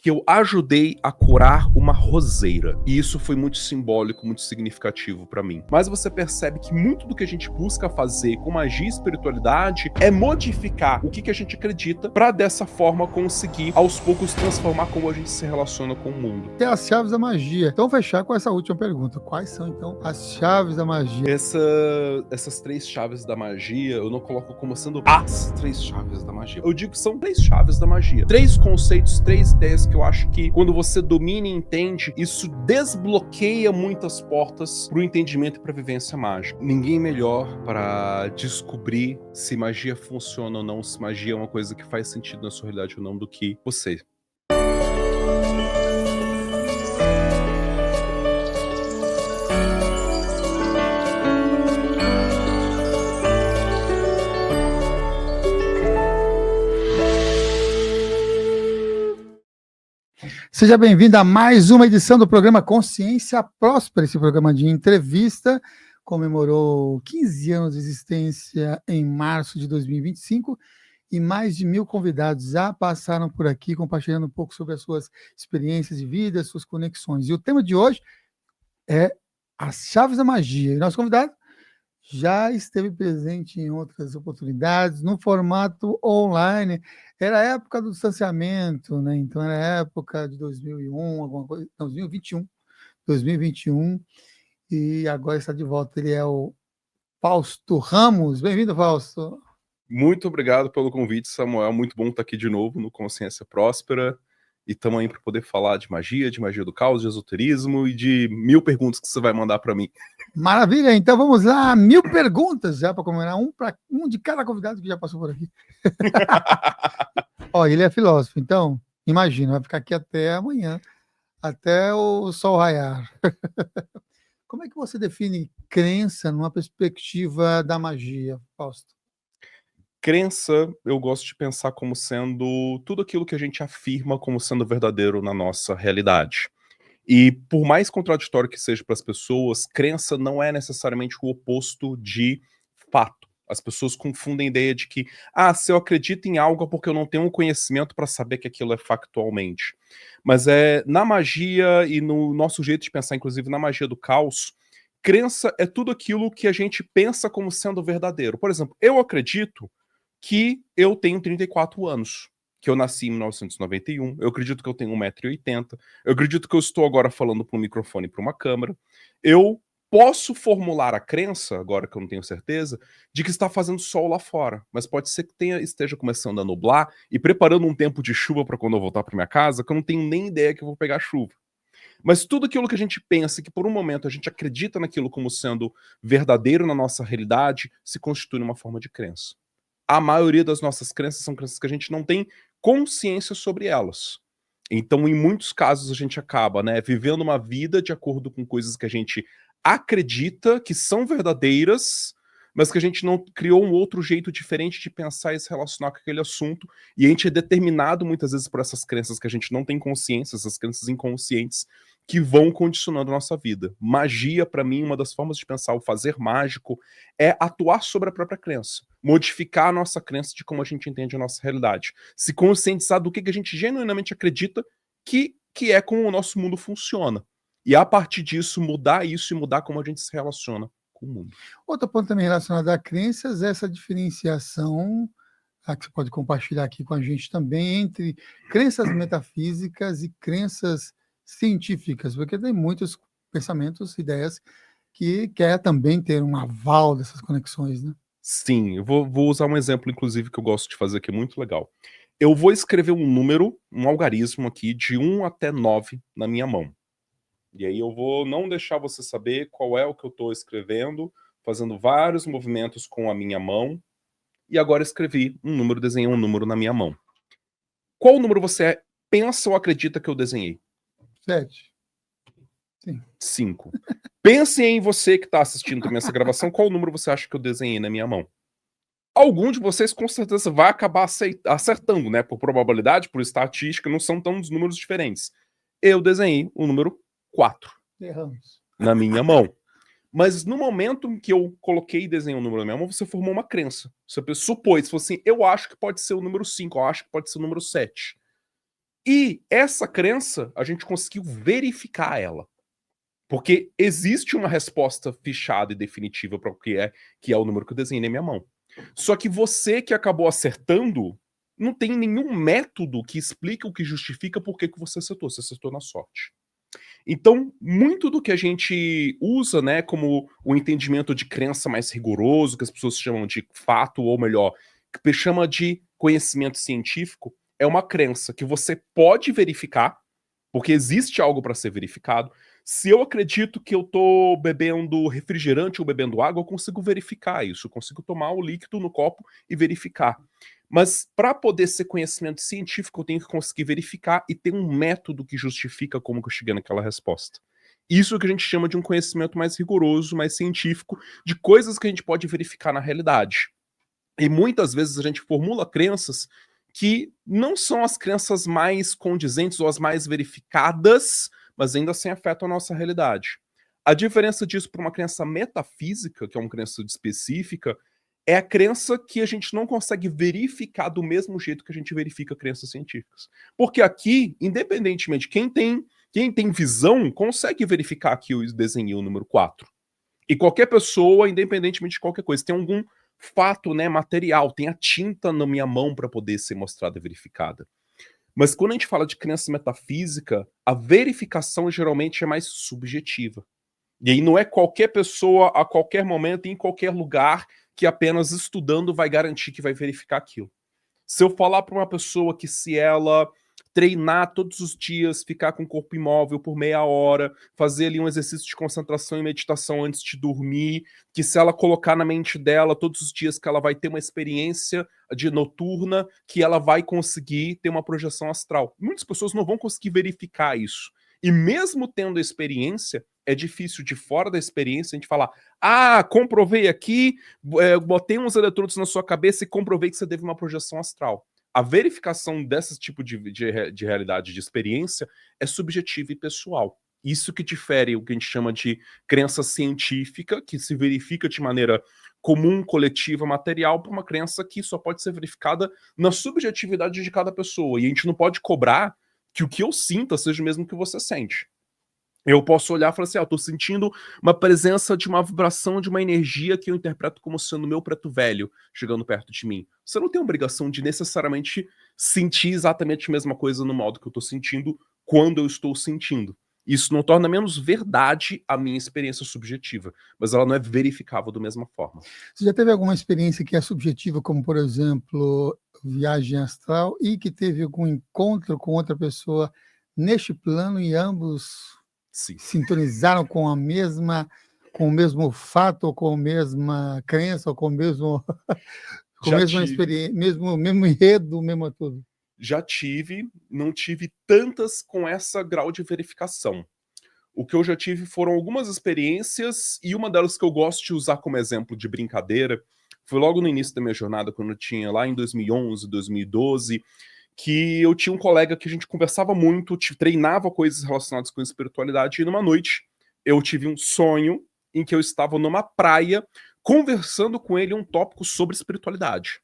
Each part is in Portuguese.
que eu ajudei a curar uma roseira. E isso foi muito simbólico, muito significativo pra mim. Mas você percebe que muito do que a gente busca fazer com magia e espiritualidade é modificar o que a gente acredita pra dessa forma conseguir aos poucos transformar como a gente se relaciona com o mundo. Tem as chaves da magia. Então, vou fechar com essa última pergunta. Quais são, então, as chaves da magia? Essas 3 chaves da magia, eu não coloco como sendo as 3 chaves da magia. Eu digo que são 3 chaves da magia. 3 conceitos, 3 ideias que eu acho que quando você domina e entende, isso desbloqueia muitas portas pro entendimento e pra vivência mágica. Ninguém melhor para descobrir se magia funciona ou não, se magia é uma coisa que faz sentido na sua realidade ou não, do que você. Seja bem-vindo a mais uma edição do programa Consciência Próspera. Esse programa de entrevista comemorou 15 anos de existência em março de 2025 e mais de 1.000 convidados já passaram por aqui compartilhando um pouco sobre as suas experiências de vida, suas conexões. E o tema de hoje é as chaves da magia. E nosso convidado já esteve presente em outras oportunidades, no formato online. Era a época do distanciamento, né? Então era a época de 2001, alguma coisa, não, 2021, e agora está de volta. Ele é o Fausto Ramos. Bem-vindo, Fausto. Muito obrigado pelo convite, Samuel. Muito bom estar aqui de novo no Consciência Próspera. E estamos aí para poder falar de magia do caos, de esoterismo e de 1000 perguntas que você vai mandar para mim. Maravilha, então vamos lá, 1000 perguntas já para comemorar, um de cada convidado que já passou por aqui. Ó, ele é filósofo, então imagina, vai ficar aqui até amanhã, até o sol raiar. Como é que você define crença numa perspectiva da magia, Fausto? Crença, eu gosto de pensar como sendo tudo aquilo que a gente afirma como sendo verdadeiro na nossa realidade. E por mais contraditório que seja para as pessoas, crença não é necessariamente o oposto de fato. As pessoas confundem a ideia de que, se eu acredito em algo é porque eu não tenho um conhecimento para saber que aquilo é factualmente. Mas na magia e no nosso jeito de pensar, inclusive na magia do caos, crença é tudo aquilo que a gente pensa como sendo verdadeiro. Por exemplo, eu acredito que eu tenho 34 anos, que eu nasci em 1991, eu acredito que eu tenho 1,80 m, eu acredito que eu estou agora falando para um microfone e para uma câmera. Eu posso formular a crença, agora que eu não tenho certeza, de que está fazendo sol lá fora, mas pode ser que esteja começando a nublar e preparando um tempo de chuva para quando eu voltar para minha casa, que eu não tenho nem ideia que eu vou pegar chuva. Mas tudo aquilo que a gente pensa, que por um momento a gente acredita naquilo como sendo verdadeiro na nossa realidade, se constitui numa forma de crença. A maioria das nossas crenças são crenças que a gente não tem consciência sobre elas. Então, em muitos casos, a gente acaba, vivendo uma vida de acordo com coisas que a gente acredita que são verdadeiras, mas que a gente não criou um outro jeito diferente de pensar e se relacionar com aquele assunto, e a gente é determinado muitas vezes por essas crenças que a gente não tem consciência, essas crenças inconscientes, que vão condicionando a nossa vida. Magia, para mim, uma das formas de pensar o fazer mágico é atuar sobre a própria crença, modificar a nossa crença de como a gente entende a nossa realidade, se conscientizar do que a gente genuinamente acredita que é como o nosso mundo funciona. E a partir disso, mudar isso e mudar como a gente se relaciona com o mundo. Outro ponto também relacionado a crenças é essa diferenciação, que você pode compartilhar aqui com a gente também, entre crenças metafísicas e crenças científicas, porque tem muitos pensamentos, ideias que quer também ter um aval dessas conexões, né? Sim, eu vou usar um exemplo, inclusive, que eu gosto de fazer, que é muito legal. Eu vou escrever um número, um algarismo aqui, de 1 até 9 na minha mão. E aí eu vou não deixar você saber qual é o que eu estou escrevendo, fazendo vários movimentos com a minha mão. E agora escrevi um número, desenhei um número na minha mão. Qual número você pensa ou acredita que eu desenhei? 7. Sim. 5. Pense em você que está assistindo também essa gravação, qual número você acha que eu desenhei na minha mão? Algum de vocês com certeza vai acabar acertando, né? Por probabilidade, por estatística, não são tão números diferentes. Eu desenhei o número 4 Erramos. na minha mão. Mas no momento em que eu coloquei e desenhei o número na minha mão, você formou uma crença. Você supôs, falou assim, eu acho que pode ser o número 5, eu acho que pode ser o número 7. E essa crença, a gente conseguiu verificar ela. Porque existe uma resposta fechada e definitiva para o que é o número que eu desenhei na minha mão. Só que você que acabou acertando, não tem nenhum método que explica o que justifica por que você acertou na sorte. Então, muito do que a gente usa, né, como o entendimento de crença mais rigoroso, que as pessoas chamam de fato, ou melhor, que chama de conhecimento científico, é uma crença que você pode verificar, porque existe algo para ser verificado. Se eu acredito que eu tô bebendo refrigerante ou bebendo água, eu consigo verificar isso, eu consigo tomar o líquido no copo e verificar. Mas para poder ser conhecimento científico, eu tenho que conseguir verificar e ter um método que justifica como que eu cheguei naquela resposta. Isso é o que a gente chama de um conhecimento mais rigoroso, mais científico, de coisas que a gente pode verificar na realidade. E muitas vezes a gente formula crenças que não são as crenças mais condizentes ou as mais verificadas, mas ainda assim afetam a nossa realidade. A diferença disso para uma crença metafísica, que é uma crença específica, é a crença que a gente não consegue verificar do mesmo jeito que a gente verifica crenças científicas. Porque aqui, independentemente, quem tem visão consegue verificar que eu desenhei o número 4. E qualquer pessoa, independentemente de qualquer coisa, tem algum fato, né, material, tem a tinta na minha mão para poder ser mostrada e verificada. Mas quando a gente fala de crença metafísica, a verificação geralmente é mais subjetiva. E aí não é qualquer pessoa, a qualquer momento, em qualquer lugar, que apenas estudando vai garantir que vai verificar aquilo. Se eu falar para uma pessoa que se ela treinar todos os dias, ficar com o corpo imóvel por meia hora, fazer ali um exercício de concentração e meditação antes de dormir, que se ela colocar na mente dela todos os dias que ela vai ter uma experiência de noturna, que ela vai conseguir ter uma projeção astral. Muitas pessoas não vão conseguir verificar isso. E mesmo tendo a experiência, é difícil de fora da experiência a gente falar: ah, comprovei aqui, botei uns eletrodos na sua cabeça e comprovei que você teve uma projeção astral. A verificação desse tipo de realidade, de experiência, é subjetiva e pessoal. Isso que difere o que a gente chama de crença científica, que se verifica de maneira comum, coletiva, material, para uma crença que só pode ser verificada na subjetividade de cada pessoa. E a gente não pode cobrar que o que eu sinta seja o mesmo que você sente. Eu posso olhar e falar assim: eu tô sentindo uma presença de uma vibração, de uma energia que eu interpreto como sendo meu preto velho chegando perto de mim. Você não tem obrigação de necessariamente sentir exatamente a mesma coisa no modo que eu tô sentindo quando eu estou sentindo. Isso não torna menos verdade a minha experiência subjetiva, mas ela não é verificável da mesma forma. Você já teve alguma experiência que é subjetiva, como, por exemplo, viagem astral, e que teve algum encontro com outra pessoa neste plano e ambos Sim. sintonizaram com o mesmo fato, ou com a mesma crença, ou com o mesmo com a mesma experiência, mesmo enredo, mesmo tudo? Já tive, não tive tantas com essa grau de verificação. O que eu já tive foram algumas experiências, e uma delas que eu gosto de usar como exemplo de brincadeira, foi logo no início da minha jornada, quando eu tinha lá em 2011, 2012, que eu tinha um colega que a gente conversava muito, treinava coisas relacionadas com espiritualidade, e numa noite eu tive um sonho em que eu estava numa praia conversando com ele um tópico sobre espiritualidade.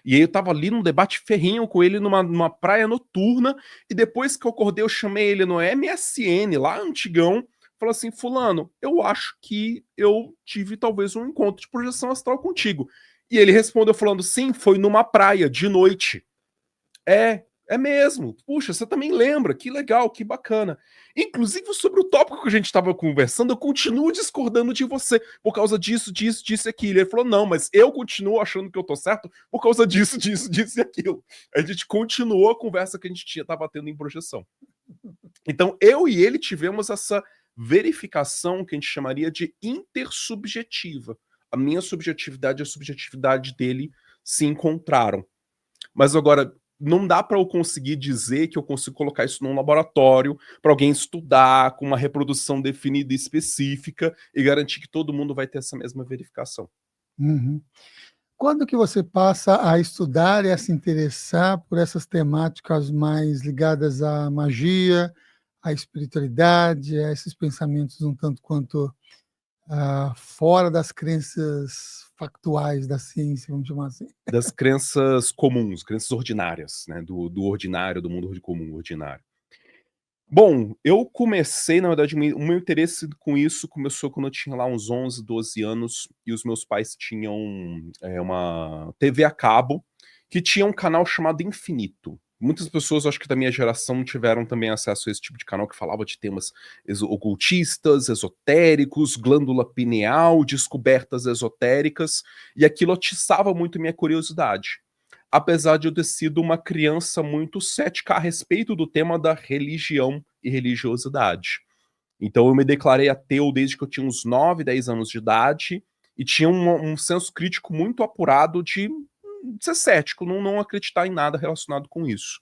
E aí eu tava ali num debate ferrenho com ele numa praia noturna, e depois que eu acordei eu chamei ele no MSN, lá antigão, falei assim: fulano, eu acho que eu tive talvez um encontro de projeção astral contigo. E ele respondeu falando: sim, foi numa praia, de noite. É mesmo. Puxa, você também lembra, que legal, que bacana. Inclusive, sobre o tópico que a gente estava conversando, eu continuo discordando de você por causa disso, disso, disso e aquilo. Ele falou: não, mas eu continuo achando que eu tô certo por causa disso, disso, disso e aquilo. A gente continuou a conversa que a gente estava tendo em projeção. Então, eu e ele tivemos essa verificação que a gente chamaria de intersubjetiva. A minha subjetividade e a subjetividade dele se encontraram. Mas agora, não dá para eu conseguir dizer que eu consigo colocar isso num laboratório para alguém estudar com uma reprodução definida e específica e garantir que todo mundo vai ter essa mesma verificação. Uhum. Quando que você passa a estudar e a se interessar por essas temáticas mais ligadas à magia, à espiritualidade, a esses pensamentos um tanto quanto fora das crenças factuais da ciência, vamos chamar assim. Das crenças comuns, crenças ordinárias, né? Do ordinário, do mundo comum, ordinário. Bom, eu comecei, na verdade, o meu interesse com isso começou quando eu tinha lá uns 11, 12 anos e os meus pais tinham uma TV a cabo que tinha um canal chamado Infinito. Muitas pessoas, acho que da minha geração, tiveram também acesso a esse tipo de canal que falava de temas ocultistas, esotéricos, glândula pineal, descobertas esotéricas, e aquilo atiçava muito minha curiosidade. Apesar de eu ter sido uma criança muito cética a respeito do tema da religião e religiosidade. Então eu me declarei ateu desde que eu tinha uns 9, 10 anos de idade e tinha um senso crítico muito apurado de ser cético, não acreditar em nada relacionado com isso.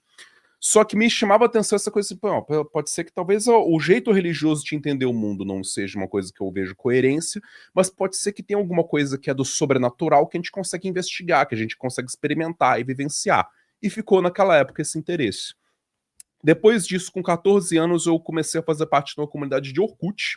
Só que me chamava a atenção essa coisa assim, pode ser que talvez o jeito religioso de entender o mundo não seja uma coisa que eu vejo coerência, mas pode ser que tenha alguma coisa que é do sobrenatural que a gente consegue investigar, que a gente consegue experimentar e vivenciar. E ficou naquela época esse interesse. Depois disso, com 14 anos, eu comecei a fazer parte de uma comunidade de Orkut,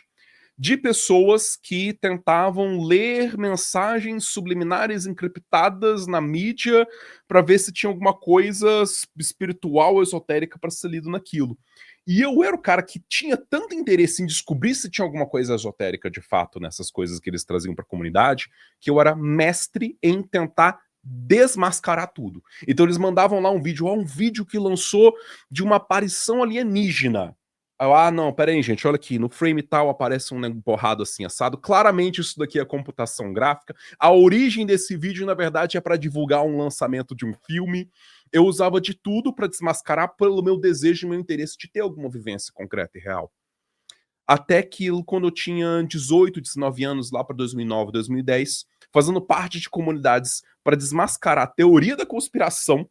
de pessoas que tentavam ler mensagens subliminares encriptadas na mídia para ver se tinha alguma coisa espiritual ou esotérica para ser lido naquilo. E eu era o cara que tinha tanto interesse em descobrir se tinha alguma coisa esotérica de fato nessas coisas que eles traziam para a comunidade, que eu era mestre em tentar desmascarar tudo. Então eles mandavam lá um vídeo que lançou de uma aparição alienígena. Não, pera aí, gente, olha aqui, no frame tal aparece um borrado assim, assado, claramente isso daqui é computação gráfica, a origem desse vídeo, na verdade, é para divulgar um lançamento de um filme. Eu usava de tudo para desmascarar pelo meu desejo e meu interesse de ter alguma vivência concreta e real. Até que quando eu tinha 18, 19 anos, lá para 2009, 2010, fazendo parte de comunidades para desmascarar a teoria da conspiração,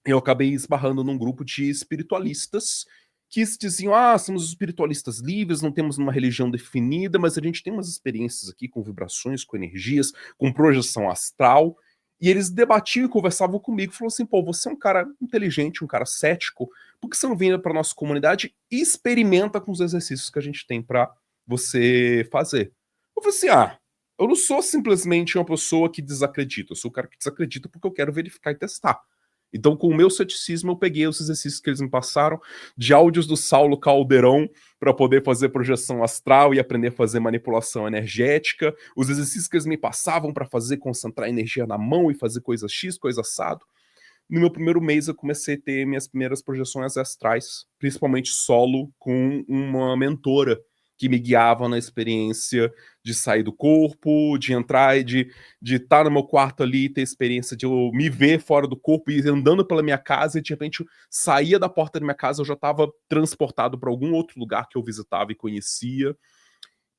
eu acabei esbarrando num grupo de espiritualistas que diziam, somos espiritualistas livres, não temos uma religião definida, mas a gente tem umas experiências aqui com vibrações, com energias, com projeção astral. E eles debatiam e conversavam comigo, falaram assim, você é um cara inteligente, um cara cético, por que você não vem para nossa comunidade e experimenta com os exercícios que a gente tem para você fazer? Eu falei assim, eu não sou simplesmente uma pessoa que desacredita, eu sou o cara que desacredita porque eu quero verificar e testar. Então, com o meu ceticismo, eu peguei os exercícios que eles me passaram, de áudios do Saulo Caldeirão, para poder fazer projeção astral e aprender a fazer manipulação energética, os exercícios que eles me passavam para fazer concentrar energia na mão e fazer coisa X, coisa assado. No meu primeiro mês, eu comecei a ter minhas primeiras projeções astrais, principalmente solo, com uma mentora que me guiava na experiência de sair do corpo, de entrar e de estar no meu quarto ali, ter a experiência de eu me ver fora do corpo e ir andando pela minha casa e de repente eu saía da porta da minha casa, eu já estava transportado para algum outro lugar que eu visitava e conhecia.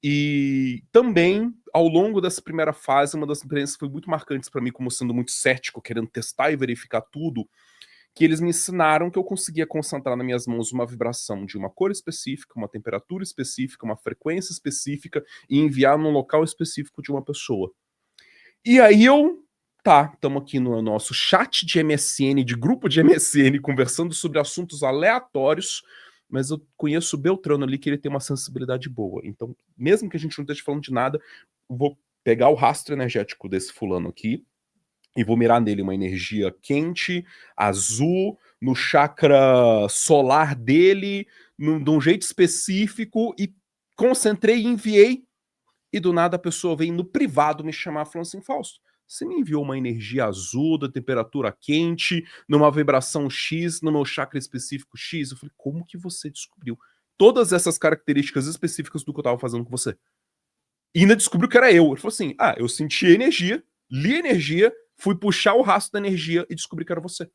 E também, ao longo dessa primeira fase, uma das experiências que foi muito marcantes para mim, como sendo muito cético, querendo testar e verificar tudo, que eles me ensinaram que eu conseguia concentrar nas minhas mãos uma vibração de uma cor específica, uma temperatura específica, uma frequência específica e enviar num local específico de uma pessoa. E aí estamos aqui no nosso chat de MSN, de grupo de MSN, conversando sobre assuntos aleatórios, mas eu conheço o Beltrano ali que ele tem uma sensibilidade boa. Então, mesmo que a gente não esteja falando de nada, vou pegar o rastro energético desse fulano aqui, e vou mirar nele uma energia quente, azul, no chakra solar dele, de um jeito específico, e concentrei e enviei, e do nada a pessoa vem no privado me chamar falando assim, Fausto, você me enviou uma energia azul, da temperatura quente, numa vibração X, no meu chakra específico X. Eu falei, como que você descobriu todas essas características específicas do que eu tava fazendo com você? E ainda descobriu que era eu. Ele falou assim, eu senti a energia, li a energia, fui puxar o rastro da energia e descobri que era você.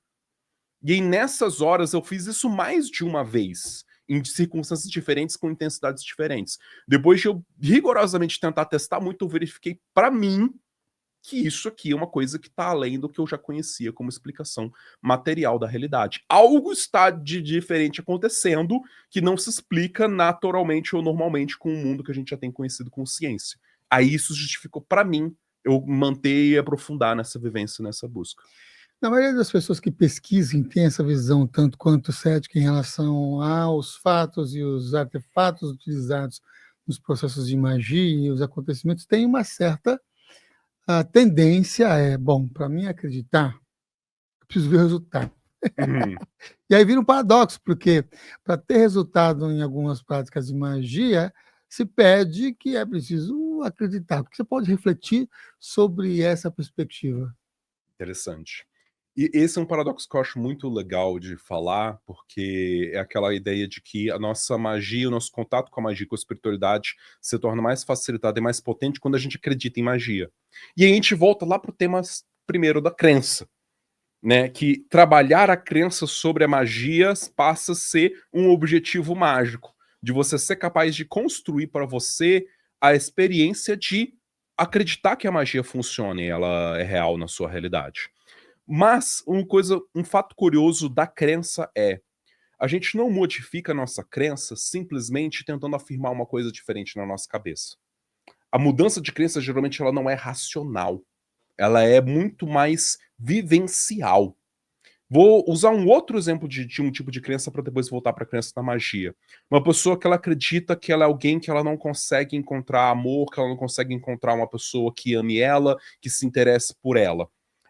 E aí, nessas horas, eu fiz isso mais de uma vez, em circunstâncias diferentes, com intensidades diferentes. Depois de eu rigorosamente tentar testar muito, eu verifiquei para mim que isso aqui é uma coisa que está além do que eu já conhecia como explicação material da realidade. Algo está de diferente acontecendo que não se explica naturalmente ou normalmente com o mundo que a gente já tem conhecido com ciência. Aí isso justificou para mim eu manter e aprofundar nessa vivência, nessa busca. Na maioria das pessoas que pesquisam tem essa visão tanto quanto cética em relação aos fatos e os artefatos utilizados nos processos de magia e os acontecimentos, tem uma certa tendência bom, para mim acreditar, eu preciso ver o resultado. Uhum. E aí vira um paradoxo, porque para ter resultado em algumas práticas de magia, se pede que é preciso acreditar. Porque você pode refletir sobre essa perspectiva? Interessante. E esse é um paradoxo que eu acho muito legal de falar, porque é aquela ideia de que a nossa magia, o nosso contato com a magia, com a espiritualidade, se torna mais facilitado e mais potente quando a gente acredita em magia. E aí a gente volta lá pro tema primeiro da crença, né? Que trabalhar a crença sobre a magia passa a ser um objetivo mágico, de você ser capaz de construir para você a experiência de acreditar que a magia funciona e ela é real na sua realidade. Mas um fato curioso da crença é, a gente não modifica a nossa crença simplesmente tentando afirmar uma coisa diferente na nossa cabeça. A mudança de crença geralmente ela não é racional, ela é muito mais vivencial. Vou usar um outro exemplo de um tipo de crença para depois voltar para a crença da magia. Uma pessoa que ela acredita que ela é alguém que ela não consegue encontrar amor, que ela não consegue encontrar uma pessoa que ame ela, que se interesse por ela.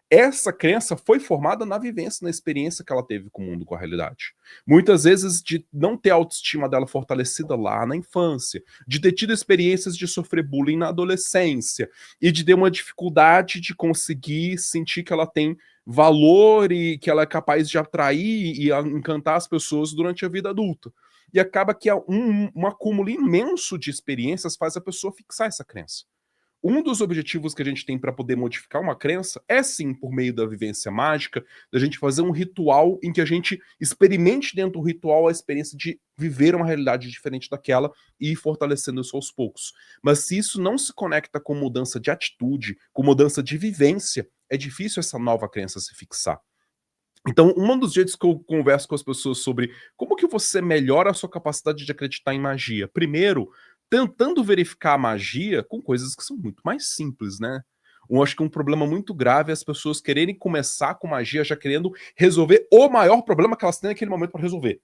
Essa crença foi formada na vivência, na experiência que ela teve com o mundo, com a realidade. Muitas vezes de não ter a autoestima dela fortalecida lá na infância, de ter tido experiências de sofrer bullying na adolescência, e de ter uma dificuldade de conseguir sentir que ela tem valor e que ela é capaz de atrair e encantar as pessoas durante a vida adulta. E acaba que um acúmulo imenso de experiências faz a pessoa fixar essa crença. Um dos objetivos que a gente tem para poder modificar uma crença é sim por meio da vivência mágica, da gente fazer um ritual em que a gente experimente dentro do ritual a experiência de viver uma realidade diferente daquela e ir fortalecendo isso aos poucos. Mas se isso não se conecta com mudança de atitude, com mudança de vivência, é difícil essa nova crença se fixar. Então, um dos jeitos que eu converso com as pessoas sobre como que você melhora a sua capacidade de acreditar em magia. Primeiro, tentando verificar a magia com coisas que são muito mais simples, né? Eu acho que um problema muito grave é as pessoas quererem começar com magia já querendo resolver o maior problema que elas têm naquele momento para resolver.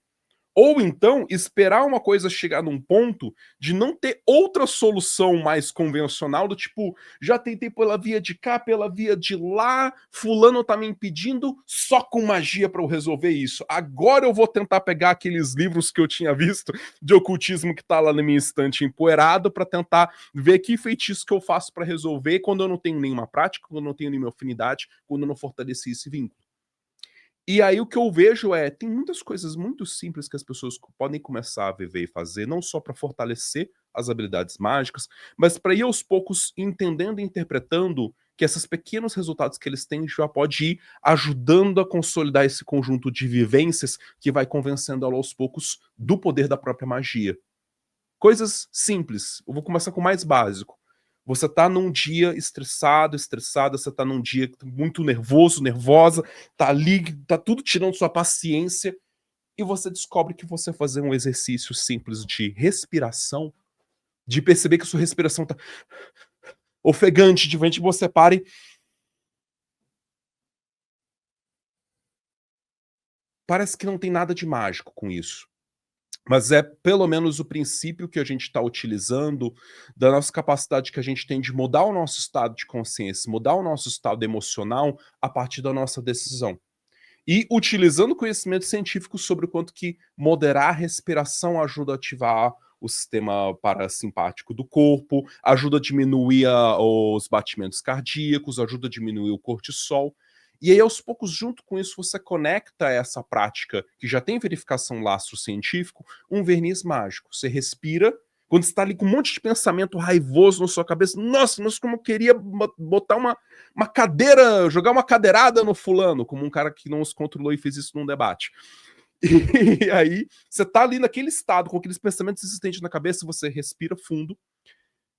Ou então, esperar uma coisa chegar num ponto de não ter outra solução mais convencional, do tipo, já tentei pela via de cá, pela via de lá, fulano tá me impedindo, só com magia para eu resolver isso. Agora eu vou tentar pegar aqueles livros que eu tinha visto de ocultismo que tá lá na minha estante empoeirado para tentar ver que feitiço que eu faço para resolver quando eu não tenho nenhuma prática, quando eu não tenho nenhuma afinidade, quando eu não fortaleci esse vínculo. E aí o que eu vejo é, tem muitas coisas muito simples que as pessoas podem começar a viver e fazer, não só para fortalecer as habilidades mágicas, mas para ir aos poucos entendendo e interpretando que esses pequenos resultados que eles têm já pode ir ajudando a consolidar esse conjunto de vivências que vai convencendo ela aos poucos do poder da própria magia. Coisas simples. Eu vou começar com o mais básico. Você tá num dia estressado, estressada, você tá num dia muito nervoso, nervosa, tá ali, tá tudo tirando sua paciência, e você descobre que você fazer um exercício simples de respiração, de perceber que sua respiração tá ofegante, de repente você para e parece que não tem nada de mágico com isso. Mas é pelo menos o princípio que a gente está utilizando da nossa capacidade que a gente tem de mudar o nosso estado de consciência, mudar o nosso estado emocional a partir da nossa decisão. E utilizando conhecimento científico sobre o quanto que moderar a respiração ajuda a ativar o sistema parasimpático do corpo, ajuda a diminuir os batimentos cardíacos, ajuda a diminuir o cortisol. E aí, aos poucos, junto com isso, você conecta essa prática, que já tem verificação lastro científico, um verniz mágico. Você respira, quando você está ali com um monte de pensamento raivoso na sua cabeça, nossa, mas como eu queria botar uma cadeira, jogar uma cadeirada no fulano, como um cara que não se controlou e fez isso num debate. E aí, você tá ali naquele estado, com aqueles pensamentos existentes na cabeça, você respira fundo,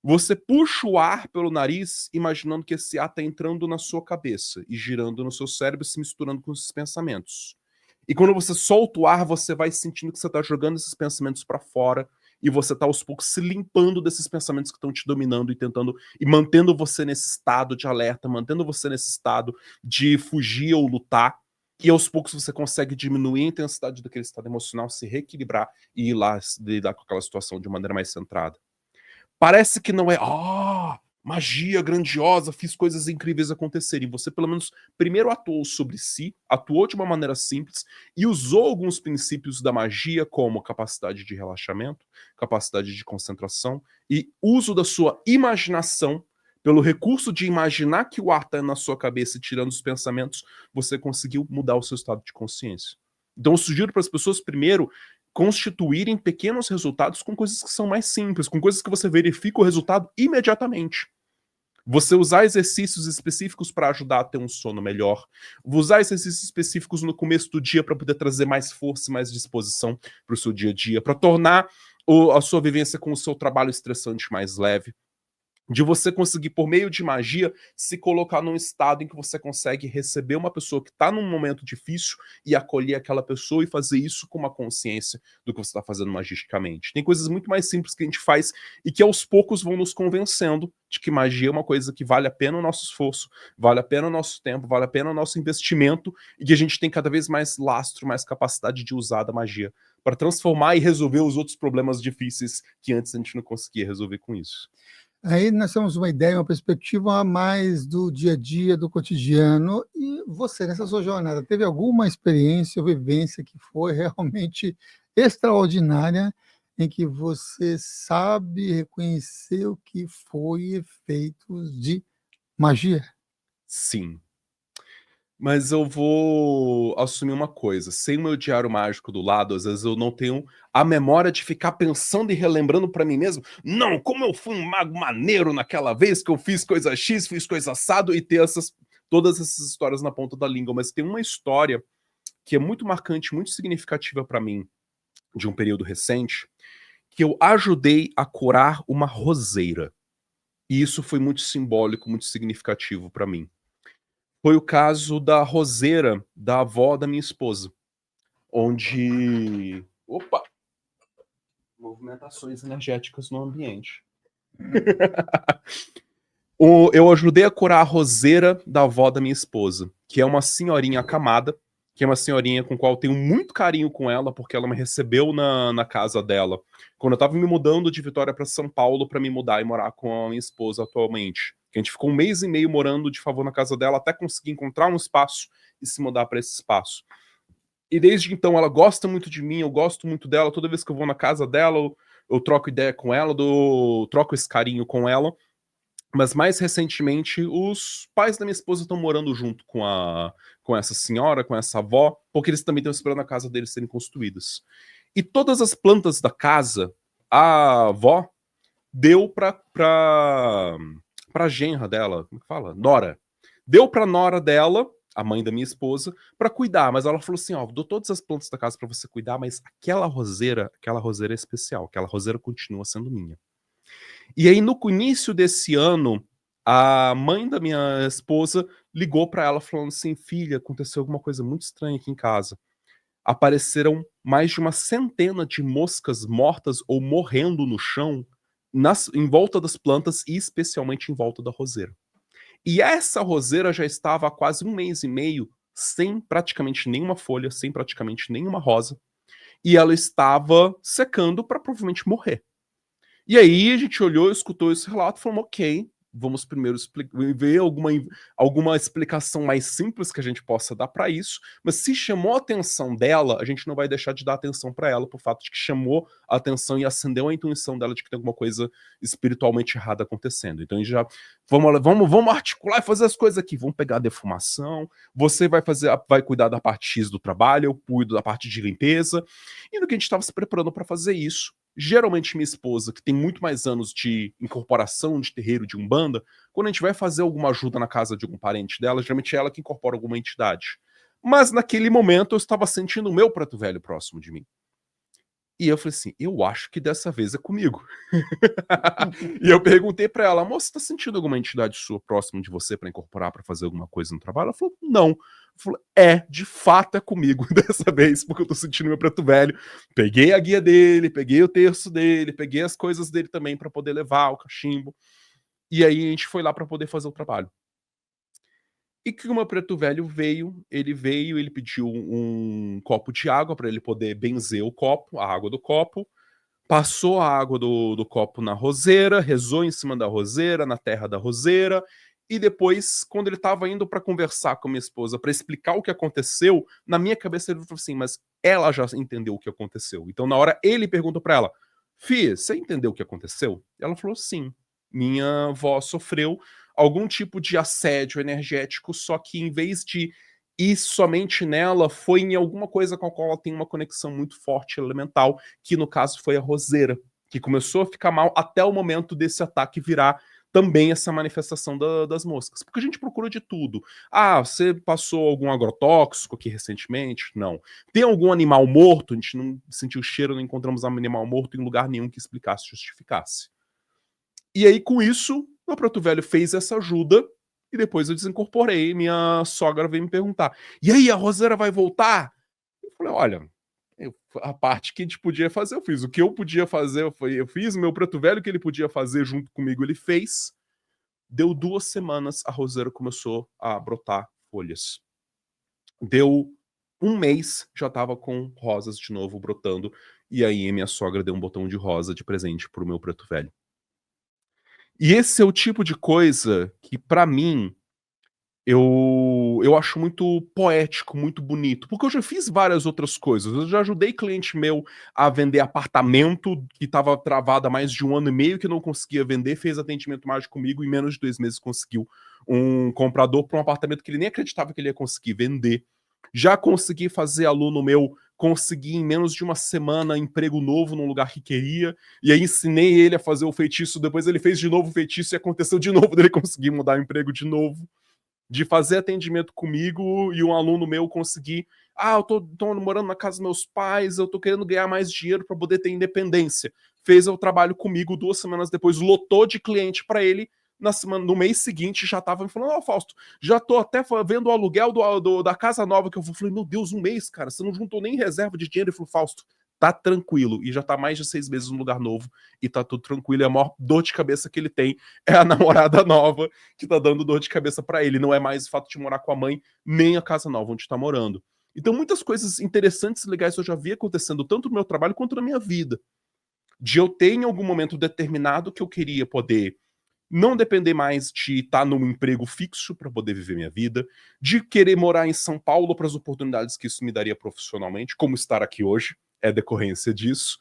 você puxa o ar pelo nariz, imaginando que esse ar tá entrando na sua cabeça e girando no seu cérebro, se misturando com esses pensamentos. E quando você solta o ar, você vai sentindo que você tá jogando esses pensamentos para fora e você tá aos poucos se limpando desses pensamentos que estão te dominando e tentando e mantendo você nesse estado de alerta, mantendo você nesse estado de fugir ou lutar. E aos poucos você consegue diminuir a intensidade daquele estado emocional, se reequilibrar e ir lá lidar com aquela situação de maneira mais centrada. Parece que não é, magia grandiosa, fiz coisas incríveis acontecerem. Você, pelo menos, primeiro atuou sobre si, atuou de uma maneira simples e usou alguns princípios da magia, como capacidade de relaxamento, capacidade de concentração e uso da sua imaginação. Pelo recurso de imaginar que o ar está na sua cabeça e tirando os pensamentos, você conseguiu mudar o seu estado de consciência. Então, eu sugiro para as pessoas, primeiro, constituírem pequenos resultados com coisas que são mais simples, com coisas que você verifica o resultado imediatamente. Você usar exercícios específicos para ajudar a ter um sono melhor. Usar exercícios específicos no começo do dia para poder trazer mais força e mais disposição para o seu dia a dia, para tornar a sua vivência com o seu trabalho estressante mais leve. De você conseguir, por meio de magia, se colocar num estado em que você consegue receber uma pessoa que está num momento difícil e acolher aquela pessoa e fazer isso com uma consciência do que você está fazendo magisticamente. Tem coisas muito mais simples que a gente faz e que aos poucos vão nos convencendo de que magia é uma coisa que vale a pena o nosso esforço, vale a pena o nosso tempo, vale a pena o nosso investimento e que a gente tem cada vez mais lastro, mais capacidade de usar da magia para transformar e resolver os outros problemas difíceis que antes a gente não conseguia resolver com isso. Aí nós temos uma ideia, uma perspectiva mais do dia a dia, do cotidiano. E você, nessa sua jornada, teve alguma experiência ou vivência que foi realmente extraordinária, em que você sabe reconhecer o que foi efeito de magia? Sim. Mas eu vou assumir uma coisa, sem o meu diário mágico do lado, às vezes eu não tenho a memória de ficar pensando e relembrando pra mim mesmo, não, como eu fui um mago maneiro naquela vez que eu fiz coisa X, fiz coisa assado e ter todas essas histórias na ponta da língua, mas tem uma história que é muito marcante, muito significativa pra mim, de um período recente, que eu ajudei a curar uma roseira. E isso foi muito simbólico, muito significativo pra mim. Foi o caso da roseira da avó da minha esposa, onde opa! Movimentações energéticas no ambiente. Eu ajudei a curar a roseira da avó da minha esposa, que é uma senhorinha acamada, que é uma senhorinha com a qual eu tenho muito carinho com ela, porque ela me recebeu na casa dela, quando eu estava me mudando de Vitória para São Paulo para me mudar e morar com a minha esposa atualmente. Que a gente ficou 1 mês e meio morando de favor na casa dela até conseguir encontrar um espaço e se mudar para esse espaço. E desde então ela gosta muito de mim, eu gosto muito dela, toda vez que eu vou na casa dela, eu troco ideia com ela, troco esse carinho com ela. Mas mais recentemente, os pais da minha esposa estão morando junto com essa senhora, com essa avó, porque eles também estão esperando a casa deles serem construídas. E todas as plantas da casa, a avó deu pra genra dela, como que fala? Nora. Deu pra nora dela, a mãe da minha esposa, pra cuidar, mas ela falou assim, ó, dou todas as plantas da casa pra você cuidar, mas aquela roseira é especial, aquela roseira continua sendo minha. E aí, no início desse ano, a mãe da minha esposa ligou pra ela falando assim, filha, aconteceu alguma coisa muito estranha aqui em casa. Apareceram mais de uma centena de moscas mortas ou morrendo no chão, em volta das plantas e especialmente em volta da roseira. E essa roseira já estava há quase 1 mês e meio sem praticamente nenhuma folha, sem praticamente nenhuma rosa, e ela estava secando para provavelmente morrer. E aí a gente olhou, escutou esse relato e falou, ok, vamos primeiro ver alguma explicação mais simples que a gente possa dar para isso, mas se chamou a atenção dela, a gente não vai deixar de dar atenção para ela, por fato de que chamou a atenção e acendeu a intuição dela de que tem alguma coisa espiritualmente errada acontecendo. Então a gente já, vamos articular e fazer as coisas aqui, vamos pegar a defumação, você vai cuidar da parte X do trabalho, eu cuido da parte de limpeza, e no que a gente estava se preparando para fazer isso, geralmente minha esposa, que tem muito mais anos de incorporação de terreiro de umbanda, quando a gente vai fazer alguma ajuda na casa de algum parente dela, geralmente é ela que incorpora alguma entidade. Mas naquele momento eu estava sentindo o meu preto velho próximo de mim. E eu falei assim, eu acho que dessa vez é comigo. E eu perguntei pra ela, moça, você tá sentindo alguma entidade sua próxima de você pra incorporar, pra fazer alguma coisa no trabalho? Ela falou, não. Eu falei, de fato é comigo dessa vez, porque eu tô sentindo meu preto velho. Peguei a guia dele, peguei o terço dele, peguei as coisas dele também pra poder levar o cachimbo. E aí a gente foi lá pra poder fazer o trabalho. E que o meu preto velho veio, ele pediu um copo de água pra ele poder benzer o copo, a água do copo, passou a água do copo na roseira, rezou em cima da roseira, na terra da roseira, e depois, quando ele estava indo para conversar com a minha esposa, para explicar o que aconteceu, na minha cabeça ele falou assim, mas ela já entendeu o que aconteceu. Então, na hora, ele perguntou para ela, Fia, você entendeu o que aconteceu? Ela falou, sim, minha avó sofreu algum tipo de assédio energético, só que em vez de ir somente nela, foi em alguma coisa com a qual ela tem uma conexão muito forte elemental, que no caso foi a roseira, que começou a ficar mal até o momento desse ataque virar também essa manifestação das moscas. Porque a gente procura de tudo. Ah, você passou algum agrotóxico aqui recentemente? Não. Tem algum animal morto? A gente não sentiu cheiro, não encontramos um animal morto em lugar nenhum que explicasse, justificasse. E aí, com isso, meu preto velho fez essa ajuda e depois eu desincorporei. Minha sogra veio me perguntar: e aí, a roseira vai voltar? Eu falei: olha, a parte que a gente podia fazer, eu fiz. O que eu podia fazer, eu fiz. Meu preto velho, que ele podia fazer junto comigo, ele fez. Deu 2 semanas, a roseira começou a brotar folhas. Deu 1 mês, já tava com rosas de novo brotando. E aí, minha sogra deu um botão de rosa de presente pro meu preto velho. E esse é o tipo de coisa que, pra mim, eu acho muito poético, muito bonito, porque eu já fiz várias outras coisas. Eu já ajudei cliente meu a vender apartamento que estava travado há mais de 1 ano e meio, que não conseguia vender, fez atendimento mágico comigo, em menos de 2 meses conseguiu um comprador para um apartamento que ele nem acreditava que ele ia conseguir vender. Já consegui fazer aluno meu conseguir em menos de 1 semana emprego novo num lugar que queria, e aí ensinei ele a fazer o feitiço, depois ele fez de novo o feitiço e aconteceu de novo dele conseguir mudar o emprego de novo. De fazer atendimento comigo e um aluno meu conseguir, eu tô morando na casa dos meus pais, eu tô querendo ganhar mais dinheiro para poder ter independência. Fez o trabalho comigo, 2 semanas depois lotou de cliente para ele, no mês seguinte já tava me falando, Fausto, já tô até vendo o aluguel da casa nova que eu falei, meu Deus, 1 mês, cara, você não juntou nem reserva de dinheiro. Ele falou, Fausto, tá tranquilo, e já tá mais de 6 meses no lugar novo, e tá tudo tranquilo, e a maior dor de cabeça que ele tem é a namorada nova, que tá dando dor de cabeça para ele, não é mais o fato de morar com a mãe, nem a casa nova onde tá morando. Então muitas coisas interessantes e legais eu já vi acontecendo, tanto no meu trabalho quanto na minha vida. De eu ter em algum momento determinado que eu queria poder não depender mais de estar num emprego fixo para poder viver minha vida, de querer morar em São Paulo para as oportunidades que isso me daria profissionalmente, como estar aqui hoje, é decorrência disso,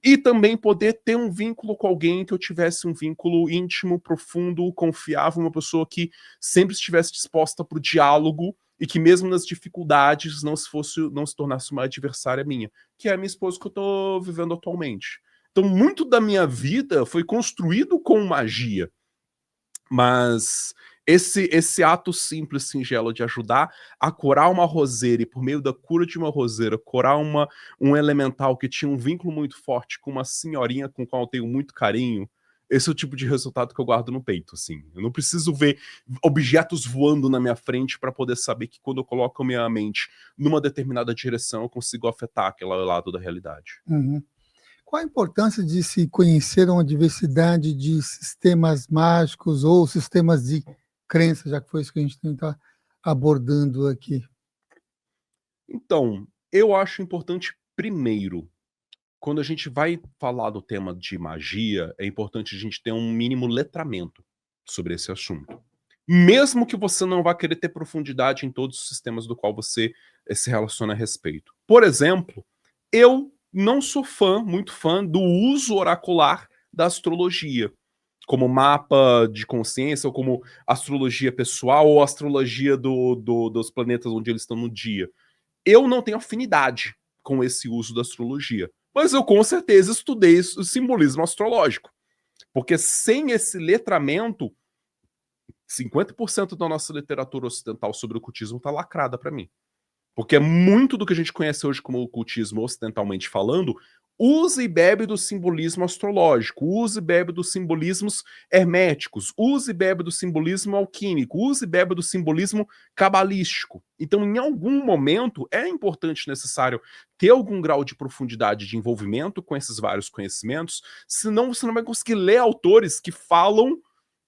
e também poder ter um vínculo com alguém, que eu tivesse um vínculo íntimo, profundo, confiável, uma pessoa que sempre estivesse disposta para o diálogo e que mesmo nas dificuldades não se tornasse uma adversária minha, que é a minha esposa que eu estou vivendo atualmente. Então, muito da minha vida foi construído com magia. Mas esse ato simples, singelo de ajudar a curar uma roseira e por meio da cura de uma roseira, curar um elemental que tinha um vínculo muito forte com uma senhorinha com qual eu tenho muito carinho, esse é o tipo de resultado que eu guardo no peito, assim. Eu não preciso ver objetos voando na minha frente para poder saber que quando eu coloco a minha mente numa determinada direção, eu consigo afetar aquele lado da realidade. Uhum. Qual a importância de se conhecer uma diversidade de sistemas mágicos ou sistemas de crença, já que foi isso que a gente está abordando aqui? Então, eu acho importante, primeiro, quando a gente vai falar do tema de magia, é importante a gente ter um mínimo letramento sobre esse assunto. Mesmo que você não vá querer ter profundidade em todos os sistemas do qual você se relaciona a respeito. Por exemplo, eu não sou muito fã do uso oracular da astrologia, como mapa de consciência, ou como astrologia pessoal, ou astrologia dos planetas onde eles estão no dia. Eu não tenho afinidade com esse uso da astrologia, mas eu com certeza estudei o simbolismo astrológico, porque sem esse letramento, 50% da nossa literatura ocidental sobre o ocultismo está lacrada para mim. Porque é muito do que a gente conhece hoje como ocultismo ocidentalmente falando, usa e bebe do simbolismo astrológico, usa e bebe dos simbolismos herméticos, usa e bebe do simbolismo alquímico, usa e bebe do simbolismo cabalístico. Então, em algum momento, é importante, necessário, ter algum grau de profundidade de envolvimento com esses vários conhecimentos, senão você não vai conseguir ler autores que falam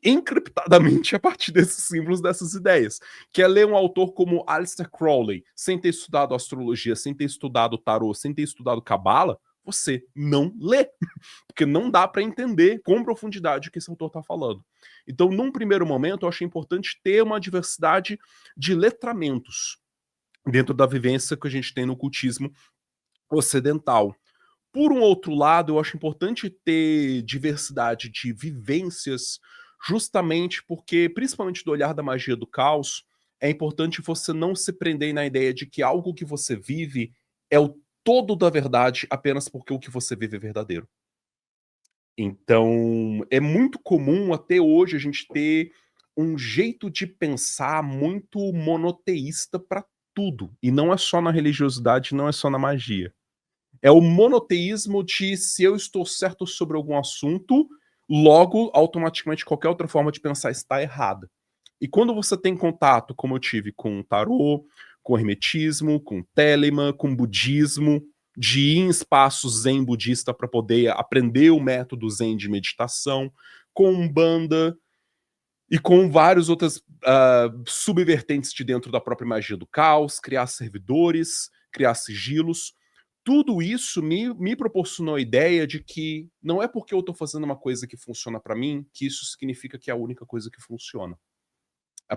encriptadamente a partir desses símbolos, dessas ideias. Que é ler um autor como Aleister Crowley, sem ter estudado astrologia, sem ter estudado tarô, sem ter estudado cabala, você não lê, porque não dá para entender com profundidade o que esse autor está falando. Então, num primeiro momento, eu achei importante ter uma diversidade de letramentos dentro da vivência que a gente tem no cultismo ocidental. Por um outro lado, eu acho importante ter diversidade de vivências, justamente porque, principalmente do olhar da magia do caos, é importante você não se prender na ideia de que algo que você vive é o todo da verdade apenas porque o que você vive é verdadeiro. Então, é muito comum até hoje a gente ter um jeito de pensar muito monoteísta para tudo, e não é só na religiosidade, não é só na magia. É o monoteísmo de se eu estou certo sobre algum assunto, logo, automaticamente, qualquer outra forma de pensar está errada. E quando você tem contato, como eu tive com o tarô, com o hermetismo, com o Telemann, com o budismo, de ir em espaço zen budista para poder aprender o método zen de meditação, com Umbanda e com várias outras subvertentes de dentro da própria magia do caos, criar servidores, criar sigilos. Tudo isso me proporcionou a ideia de que não é porque eu estou fazendo uma coisa que funciona para mim que isso significa que é a única coisa que funciona.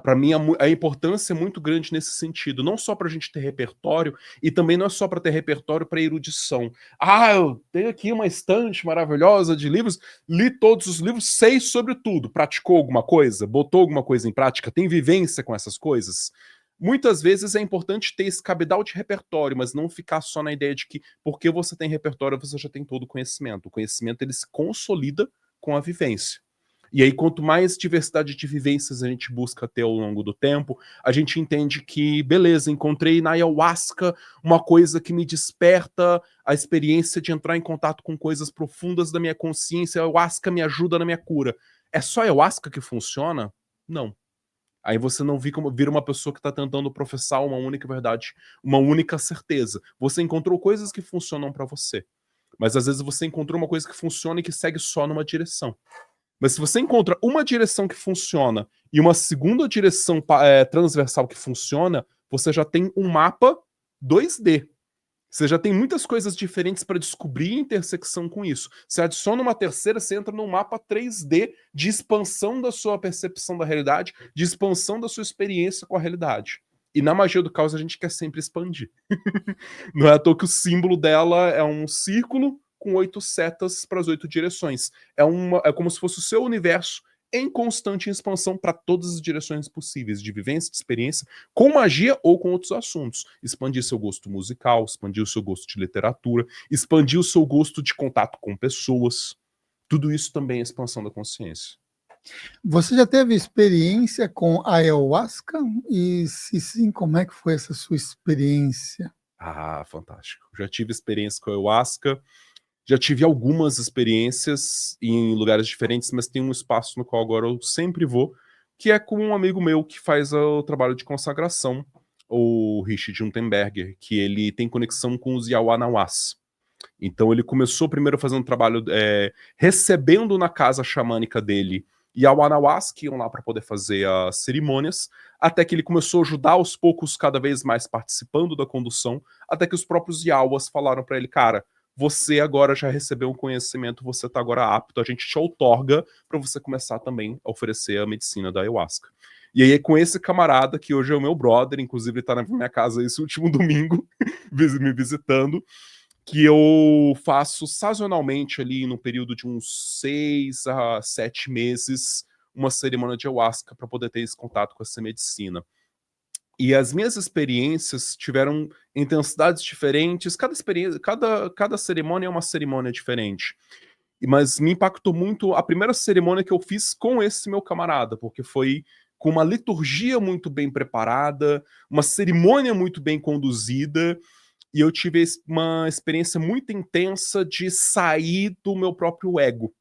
Para mim, a importância é muito grande nesse sentido, não só para a gente ter repertório, e também não é só para ter repertório para erudição. Ah, eu tenho aqui uma estante maravilhosa de livros, li todos os livros, sei sobre tudo. Praticou alguma coisa? Botou alguma coisa em prática? Tem vivência com essas coisas? Muitas vezes é importante ter esse cabedal de repertório, mas não ficar só na ideia de que porque você tem repertório, você já tem todo o conhecimento. O conhecimento ele se consolida com a vivência. E aí, quanto mais diversidade de vivências a gente busca ter ao longo do tempo, a gente entende que, beleza, encontrei na ayahuasca uma coisa que me desperta a experiência de entrar em contato com coisas profundas da minha consciência, a ayahuasca me ajuda na minha cura. É só a ayahuasca que funciona? Não. Aí você não vira uma pessoa que está tentando professar uma única verdade, uma única certeza. Você encontrou coisas que funcionam para você, mas às vezes você encontrou uma coisa que funciona e que segue só numa direção. Mas se você encontra uma direção que funciona e uma segunda direção transversal que funciona, você já tem um mapa 2D. Você já tem muitas coisas diferentes para descobrir a intersecção com isso. Você adiciona uma terceira, você entra num mapa 3D de expansão da sua percepção da realidade, de expansão da sua experiência com a realidade. E na magia do caos a gente quer sempre expandir. Não é à toa que o símbolo dela é um círculo com 8 setas para as 8 direções. É como se fosse o seu universo em constante expansão para todas as direções possíveis, de vivência, de experiência, com magia ou com outros assuntos. Expandir seu gosto musical, expandir o seu gosto de literatura, expandir o seu gosto de contato com pessoas. Tudo isso também é expansão da consciência. Você já teve experiência com ayahuasca? E se sim, como é que foi essa sua experiência? Ah, fantástico. Já tive experiência com ayahuasca, já tive algumas experiências em lugares diferentes, mas tem um espaço no qual agora eu sempre vou, que é com um amigo meu que faz o trabalho de consagração, o Richard Juntenberger, que ele tem conexão com os Yawanawás. Então ele começou primeiro fazendo trabalho, recebendo na casa xamânica dele Yawanawás, que iam lá para poder fazer as cerimônias, até que ele começou a ajudar aos poucos, cada vez mais participando da condução, até que os próprios Yawas falaram para ele, cara, você agora já recebeu um conhecimento, você está agora apto, a gente te outorga para você começar também a oferecer a medicina da ayahuasca. E aí é com esse camarada, que hoje é o meu brother, inclusive ele tá na minha casa esse último domingo, me visitando, que eu faço sazonalmente ali no período de uns 6 a 7 meses uma cerimônia de ayahuasca para poder ter esse contato com essa medicina. E as minhas experiências tiveram intensidades diferentes, cada cerimônia é uma cerimônia diferente. Mas me impactou muito a primeira cerimônia que eu fiz com esse meu camarada, porque foi com uma liturgia muito bem preparada, uma cerimônia muito bem conduzida, e eu tive uma experiência muito intensa de sair do meu próprio ego,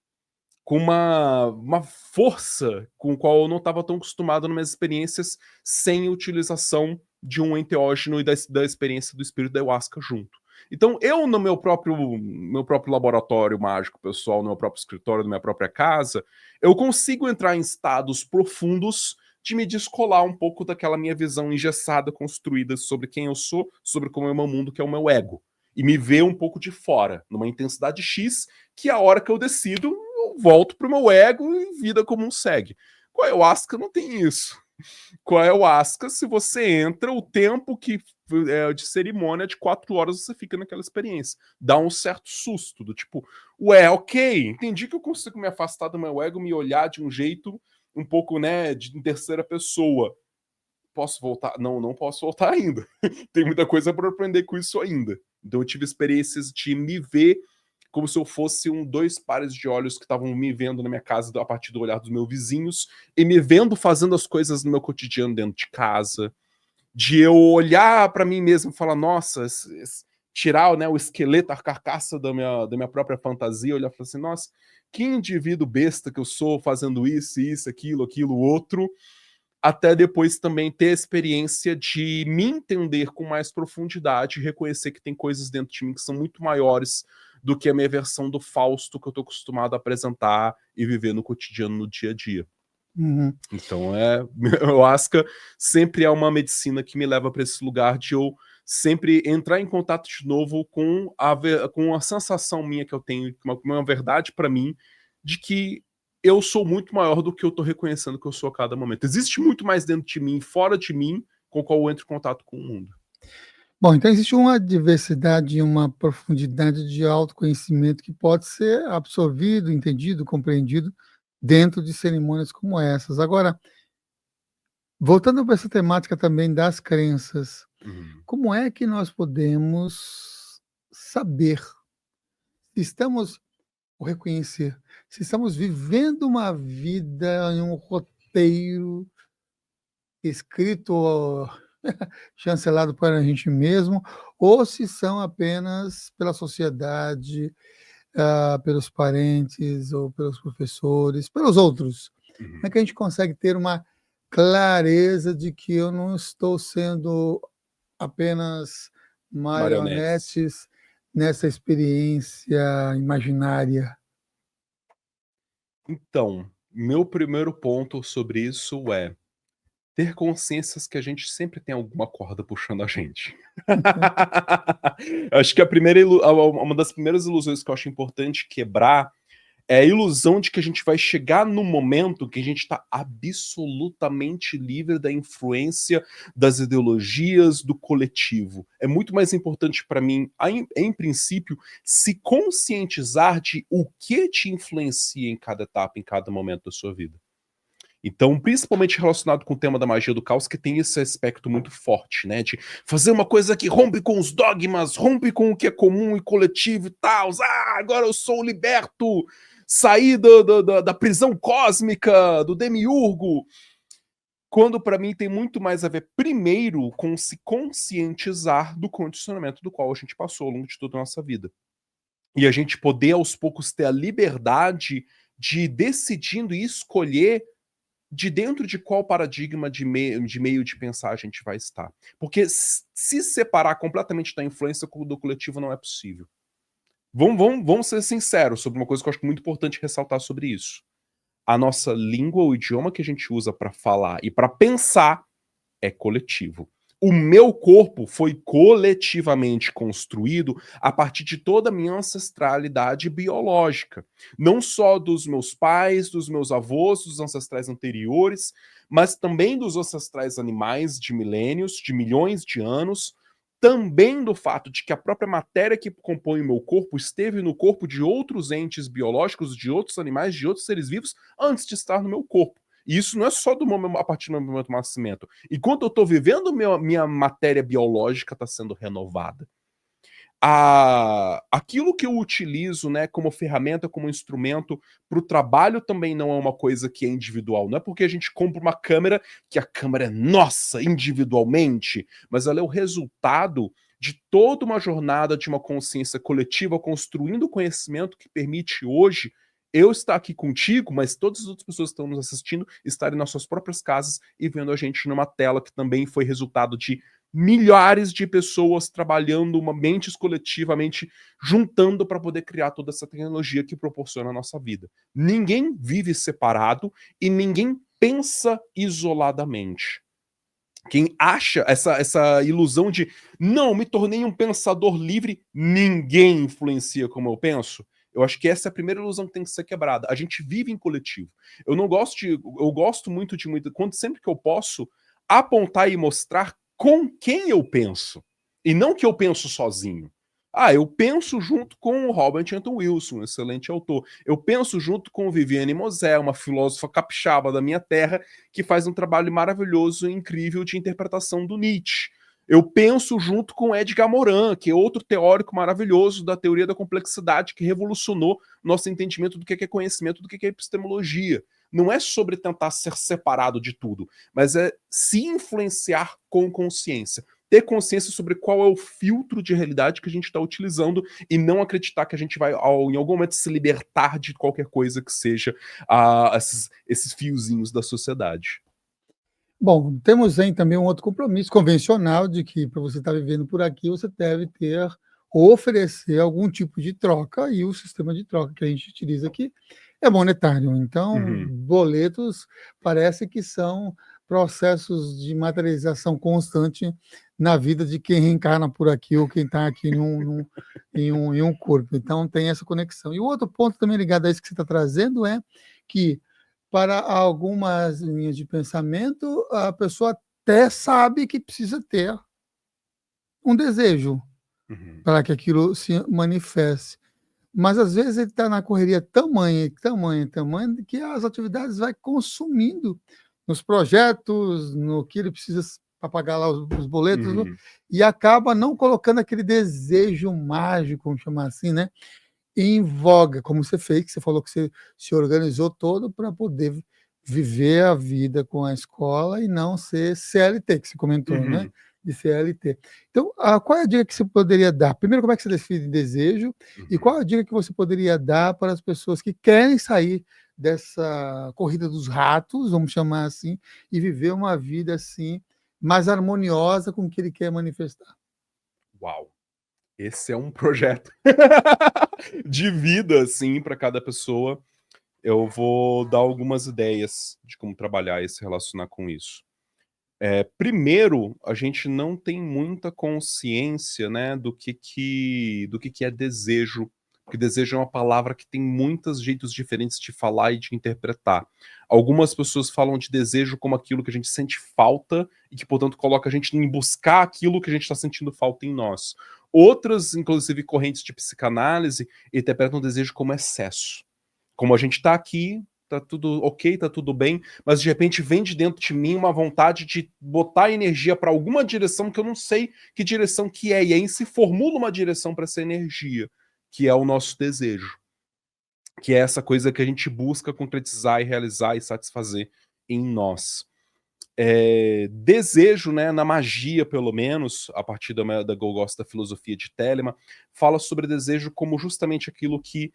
com uma força com a qual eu não estava tão acostumado nas minhas experiências, sem utilização de um enteógeno e da experiência do espírito da ayahuasca junto. Então, eu no meu próprio laboratório mágico pessoal, no meu próprio escritório, na minha própria casa, eu consigo entrar em estados profundos de me descolar um pouco daquela minha visão engessada, construída sobre quem eu sou, sobre como é o meu mundo, que é o meu ego. e me ver um pouco de fora, numa intensidade X, que a hora que eu decido, eu volto pro meu ego e vida comum segue. Com a ayahuasca não tem isso. Com a ayahuasca, se você entra, o tempo que é de cerimônia de 4 horas você fica naquela experiência. Dá um certo susto, do tipo, ué, ok, entendi que eu consigo me afastar do meu ego, me olhar de um jeito um pouco, né, em terceira pessoa. Posso voltar? Não, não posso voltar ainda. Tem muita coisa para aprender com isso ainda. Então eu tive experiências de me ver como se eu fosse dois pares de olhos que estavam me vendo na minha casa a partir do olhar dos meus vizinhos e me vendo fazendo as coisas no meu cotidiano dentro de casa. De eu olhar para mim mesmo e falar, nossa, tirar, né, o esqueleto, a carcaça da minha própria fantasia, olhar e falar assim, nossa, que indivíduo besta que eu sou fazendo isso, aquilo, outro, até depois também ter a experiência de me entender com mais profundidade e reconhecer que tem coisas dentro de mim que são muito maiores do que a minha versão do Fausto que eu tô acostumado a apresentar e viver no cotidiano, no dia a dia. Uhum. Então, ayahuasca sempre é uma medicina que me leva para esse lugar de eu sempre entrar em contato de novo com a sensação minha que eu tenho, uma verdade para mim, de que eu sou muito maior do que eu tô reconhecendo que eu sou a cada momento. Existe muito mais dentro de mim, fora de mim, com o qual eu entro em contato com o mundo. Bom, então existe uma diversidade e uma profundidade de autoconhecimento que pode ser absorvido, entendido, compreendido dentro de cerimônias como essas. Agora, voltando para essa temática também das crenças, Uhum. como é que nós podemos saber se estamos, ou reconhecer, se estamos vivendo uma vida em um roteiro escrito, chancelado por a gente mesmo, ou se são apenas pela sociedade, pelos parentes ou pelos professores, pelos outros? Como é Uhum. que a gente consegue ter uma clareza de que eu não estou sendo apenas Marionetes. marionetes nessa experiência imaginária? Então, meu primeiro ponto sobre isso é ter consciências que a gente sempre tem alguma corda puxando a gente. Acho que uma das primeiras ilusões que eu acho importante quebrar é a ilusão de que a gente vai chegar no momento que a gente está absolutamente livre da influência das ideologias do coletivo. É muito mais importante para mim, em princípio, se conscientizar de o que te influencia em cada etapa, em cada momento da sua vida. Então, principalmente relacionado com o tema da magia do caos, que tem esse aspecto muito forte, né? De fazer uma coisa que rompe com os dogmas, rompe com o que é comum e coletivo e tal. Ah, agora eu sou o liberto, saí da prisão cósmica, do demiurgo. Quando para mim tem muito mais a ver, primeiro, com se conscientizar do condicionamento do qual a gente passou ao longo de toda a nossa vida. E a gente poder, aos poucos, ter a liberdade de ir decidindo e escolher de dentro de qual paradigma de meio de pensar a gente vai estar. Porque se separar completamente da influência do coletivo não é possível. Vamos ser sinceros sobre uma coisa que eu acho muito importante ressaltar sobre isso. A nossa língua, o idioma que a gente usa para falar e para pensar é coletivo. O meu corpo foi coletivamente construído a partir de toda a minha ancestralidade biológica. Não só dos meus pais, dos meus avós, dos ancestrais anteriores, mas também dos ancestrais animais de milênios, de milhões de anos. Também do fato de que a própria matéria que compõe o meu corpo esteve no corpo de outros entes biológicos, de outros animais, de outros seres vivos, antes de estar no meu corpo. E isso não é só a partir do meu momento do nascimento. Enquanto eu estou vivendo, minha matéria biológica está sendo renovada. Aquilo que eu utilizo, né, como ferramenta, como instrumento para o trabalho também não é uma coisa que é individual. Não é porque a gente compra uma câmera que a câmera é nossa individualmente, mas ela é o resultado de toda uma jornada de uma consciência coletiva construindo conhecimento que permite hoje eu estar aqui contigo, mas todas as outras pessoas que estão nos assistindo estarem nas suas próprias casas e vendo a gente numa tela que também foi resultado de milhares de pessoas trabalhando mentes coletivamente, juntando para poder criar toda essa tecnologia que proporciona a nossa vida. Ninguém vive separado e ninguém pensa isoladamente. Quem acha essa ilusão de não, me tornei um pensador livre, ninguém influencia como eu penso. Eu acho que essa é a primeira ilusão que tem que ser quebrada. A gente vive em coletivo. Eu gosto muito quando sempre que eu posso apontar e mostrar com quem eu penso e não que eu penso sozinho. Eu penso junto com o Robert Anton Wilson, um excelente autor. Eu penso junto com Viviane Mosé, uma filósofa capixaba da minha terra, que faz um trabalho maravilhoso e incrível de interpretação do Nietzsche. Eu penso junto com Edgar Morin, que é outro teórico maravilhoso da teoria da complexidade, que revolucionou nosso entendimento do que é conhecimento, do que é epistemologia. Não é sobre tentar ser separado de tudo, mas é se influenciar com consciência. Ter consciência sobre qual é o filtro de realidade que a gente está utilizando e não acreditar que a gente vai, em algum momento, se libertar de qualquer coisa que seja esses fiozinhos da sociedade. Bom, temos aí também um outro compromisso convencional de que para você estar vivendo por aqui, você deve ter ou oferecer algum tipo de troca, e o sistema de troca que a gente utiliza aqui é monetário. Então, boletos parece que são processos de materialização constante na vida de quem reencarna por aqui ou quem está aqui em um corpo. Então, tem essa conexão. E o outro ponto também ligado a isso que você está trazendo é que para algumas linhas de pensamento, a pessoa até sabe que precisa ter um desejo para que aquilo se manifeste. Mas às vezes ele está na correria tamanha, que as atividades vai consumindo nos projetos, no que ele precisa para pagar lá os boletos, e acaba não colocando aquele desejo mágico, vamos chamar assim, né? Em voga, como você fez, que você falou que você se organizou todo para poder viver a vida com a escola e não ser CLT, que você comentou, né? De CLT. Então, qual é a dica que você poderia dar? Primeiro, como é que você define desejo? E qual a dica que você poderia dar para as pessoas que querem sair dessa corrida dos ratos, vamos chamar assim, e viver uma vida assim mais harmoniosa com o que ele quer manifestar? Uau! Esse é um projeto de vida, assim, para cada pessoa. Eu vou dar algumas ideias de como trabalhar e se relacionar com isso. Primeiro, a gente não tem muita consciência, né, do que é desejo, porque desejo é uma palavra que tem muitos jeitos diferentes de falar e de interpretar. Algumas pessoas falam de desejo como aquilo que a gente sente falta e que, portanto, coloca a gente em buscar aquilo que a gente está sentindo falta em nós. Outras, inclusive correntes de psicanálise, interpretam o desejo como excesso. Como a gente está aqui, tá tudo ok, tá tudo bem, mas de repente vem de dentro de mim uma vontade de botar energia para alguma direção que eu não sei que direção que é, e aí se formula uma direção para essa energia, que é o nosso desejo, que é essa coisa que a gente busca concretizar e realizar e satisfazer em nós. Desejo, né, na magia, pelo menos, a partir que eu gosto da filosofia de Telemann, fala sobre desejo como justamente aquilo que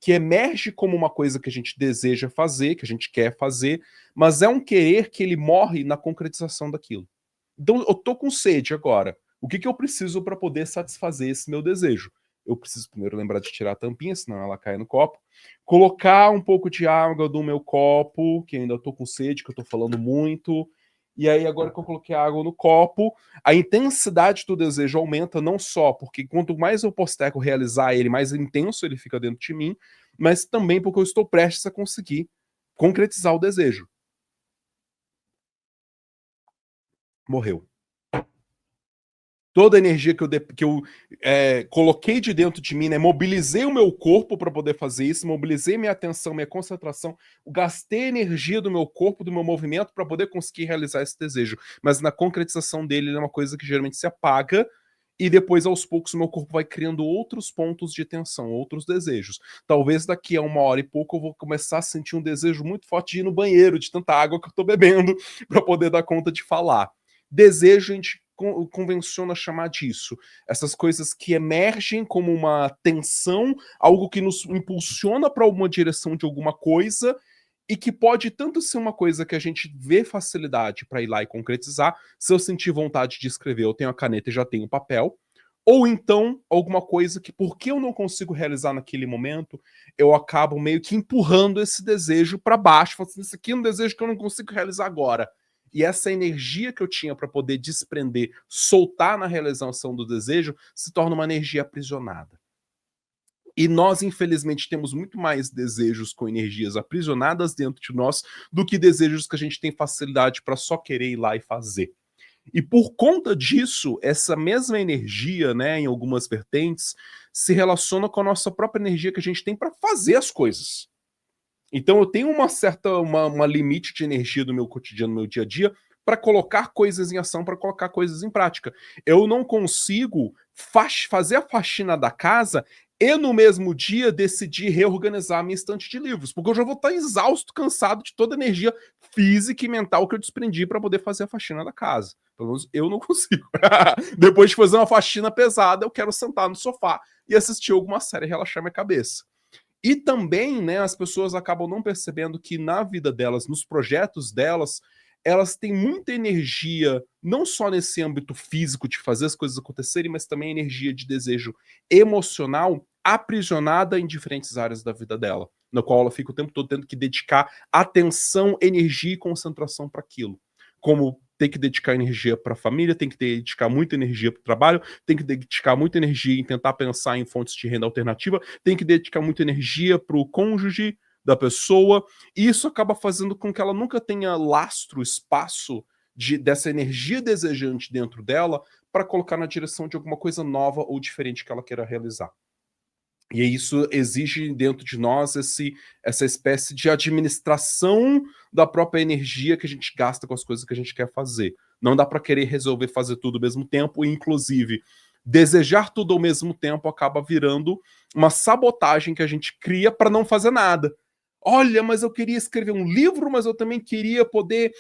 emerge como uma coisa que a gente deseja fazer, que a gente quer fazer, mas é um querer que ele morre na concretização daquilo. Então, eu tô com sede agora. O que eu preciso para poder satisfazer esse meu desejo? Eu preciso primeiro lembrar de tirar a tampinha, senão ela cai no copo. Colocar um pouco de água do meu copo, que ainda tô com sede, que eu tô falando muito. E aí, agora que eu coloquei a água no copo, a intensidade do desejo aumenta, não só porque quanto mais eu postergo realizar ele, mais intenso ele fica dentro de mim, mas também porque eu estou prestes a conseguir concretizar o desejo. Morreu. Toda a energia que eu coloquei de dentro de mim, né? Mobilizei o meu corpo para poder fazer isso, mobilizei minha atenção, minha concentração, gastei energia do meu corpo, do meu movimento para poder conseguir realizar esse desejo. Mas na concretização dele, ele é uma coisa que geralmente se apaga e depois, aos poucos, o meu corpo vai criando outros pontos de tensão, outros desejos. Talvez daqui a 1 hora e pouco eu vou começar a sentir um desejo muito forte de ir no banheiro, de tanta água que eu tô bebendo para poder dar conta de falar. Desejo, a gente convenciona chamar disso. Essas coisas que emergem como uma tensão, algo que nos impulsiona para alguma direção de alguma coisa, e que pode tanto ser uma coisa que a gente vê facilidade para ir lá e concretizar, se eu sentir vontade de escrever, eu tenho a caneta e já tenho o papel, ou então alguma coisa que, porque eu não consigo realizar naquele momento, eu acabo meio que empurrando esse desejo para baixo, falando assim, isso aqui é um desejo que eu não consigo realizar agora. e essa energia que eu tinha para poder desprender, soltar na realização do desejo, se torna uma energia aprisionada. E nós, infelizmente, temos muito mais desejos com energias aprisionadas dentro de nós do que desejos que a gente tem facilidade para só querer ir lá e fazer. E por conta disso, essa mesma energia, né, em algumas vertentes, se relaciona com a nossa própria energia que a gente tem para fazer as coisas. Então eu tenho uma limite de energia do meu cotidiano, do meu dia a dia, para colocar coisas em ação, para colocar coisas em prática. Eu não consigo fazer a faxina da casa e no mesmo dia decidir reorganizar a minha estante de livros, porque eu já vou estar exausto, cansado de toda a energia física e mental que eu desprendi para poder fazer a faxina da casa. Pelo menos eu não consigo. Depois de fazer uma faxina pesada, eu quero sentar no sofá e assistir alguma série e relaxar minha cabeça. E também, né, as pessoas acabam não percebendo que na vida delas, nos projetos delas, elas têm muita energia, não só nesse âmbito físico de fazer as coisas acontecerem, mas também energia de desejo emocional aprisionada em diferentes áreas da vida dela, na qual ela fica o tempo todo tendo que dedicar atenção, energia e concentração para aquilo. Como tem que dedicar energia para a família, tem que dedicar muita energia para o trabalho, tem que dedicar muita energia em tentar pensar em fontes de renda alternativa, tem que dedicar muita energia para o cônjuge da pessoa, e isso acaba fazendo com que ela nunca tenha lastro, espaço dessa energia desejante dentro dela para colocar na direção de alguma coisa nova ou diferente que ela queira realizar. E isso exige dentro de nós essa espécie de administração da própria energia que a gente gasta com as coisas que a gente quer fazer. Não dá para querer resolver fazer tudo ao mesmo tempo, e inclusive desejar tudo ao mesmo tempo acaba virando uma sabotagem que a gente cria para não fazer nada. Olha, mas eu queria escrever um livro, mas eu também queria poder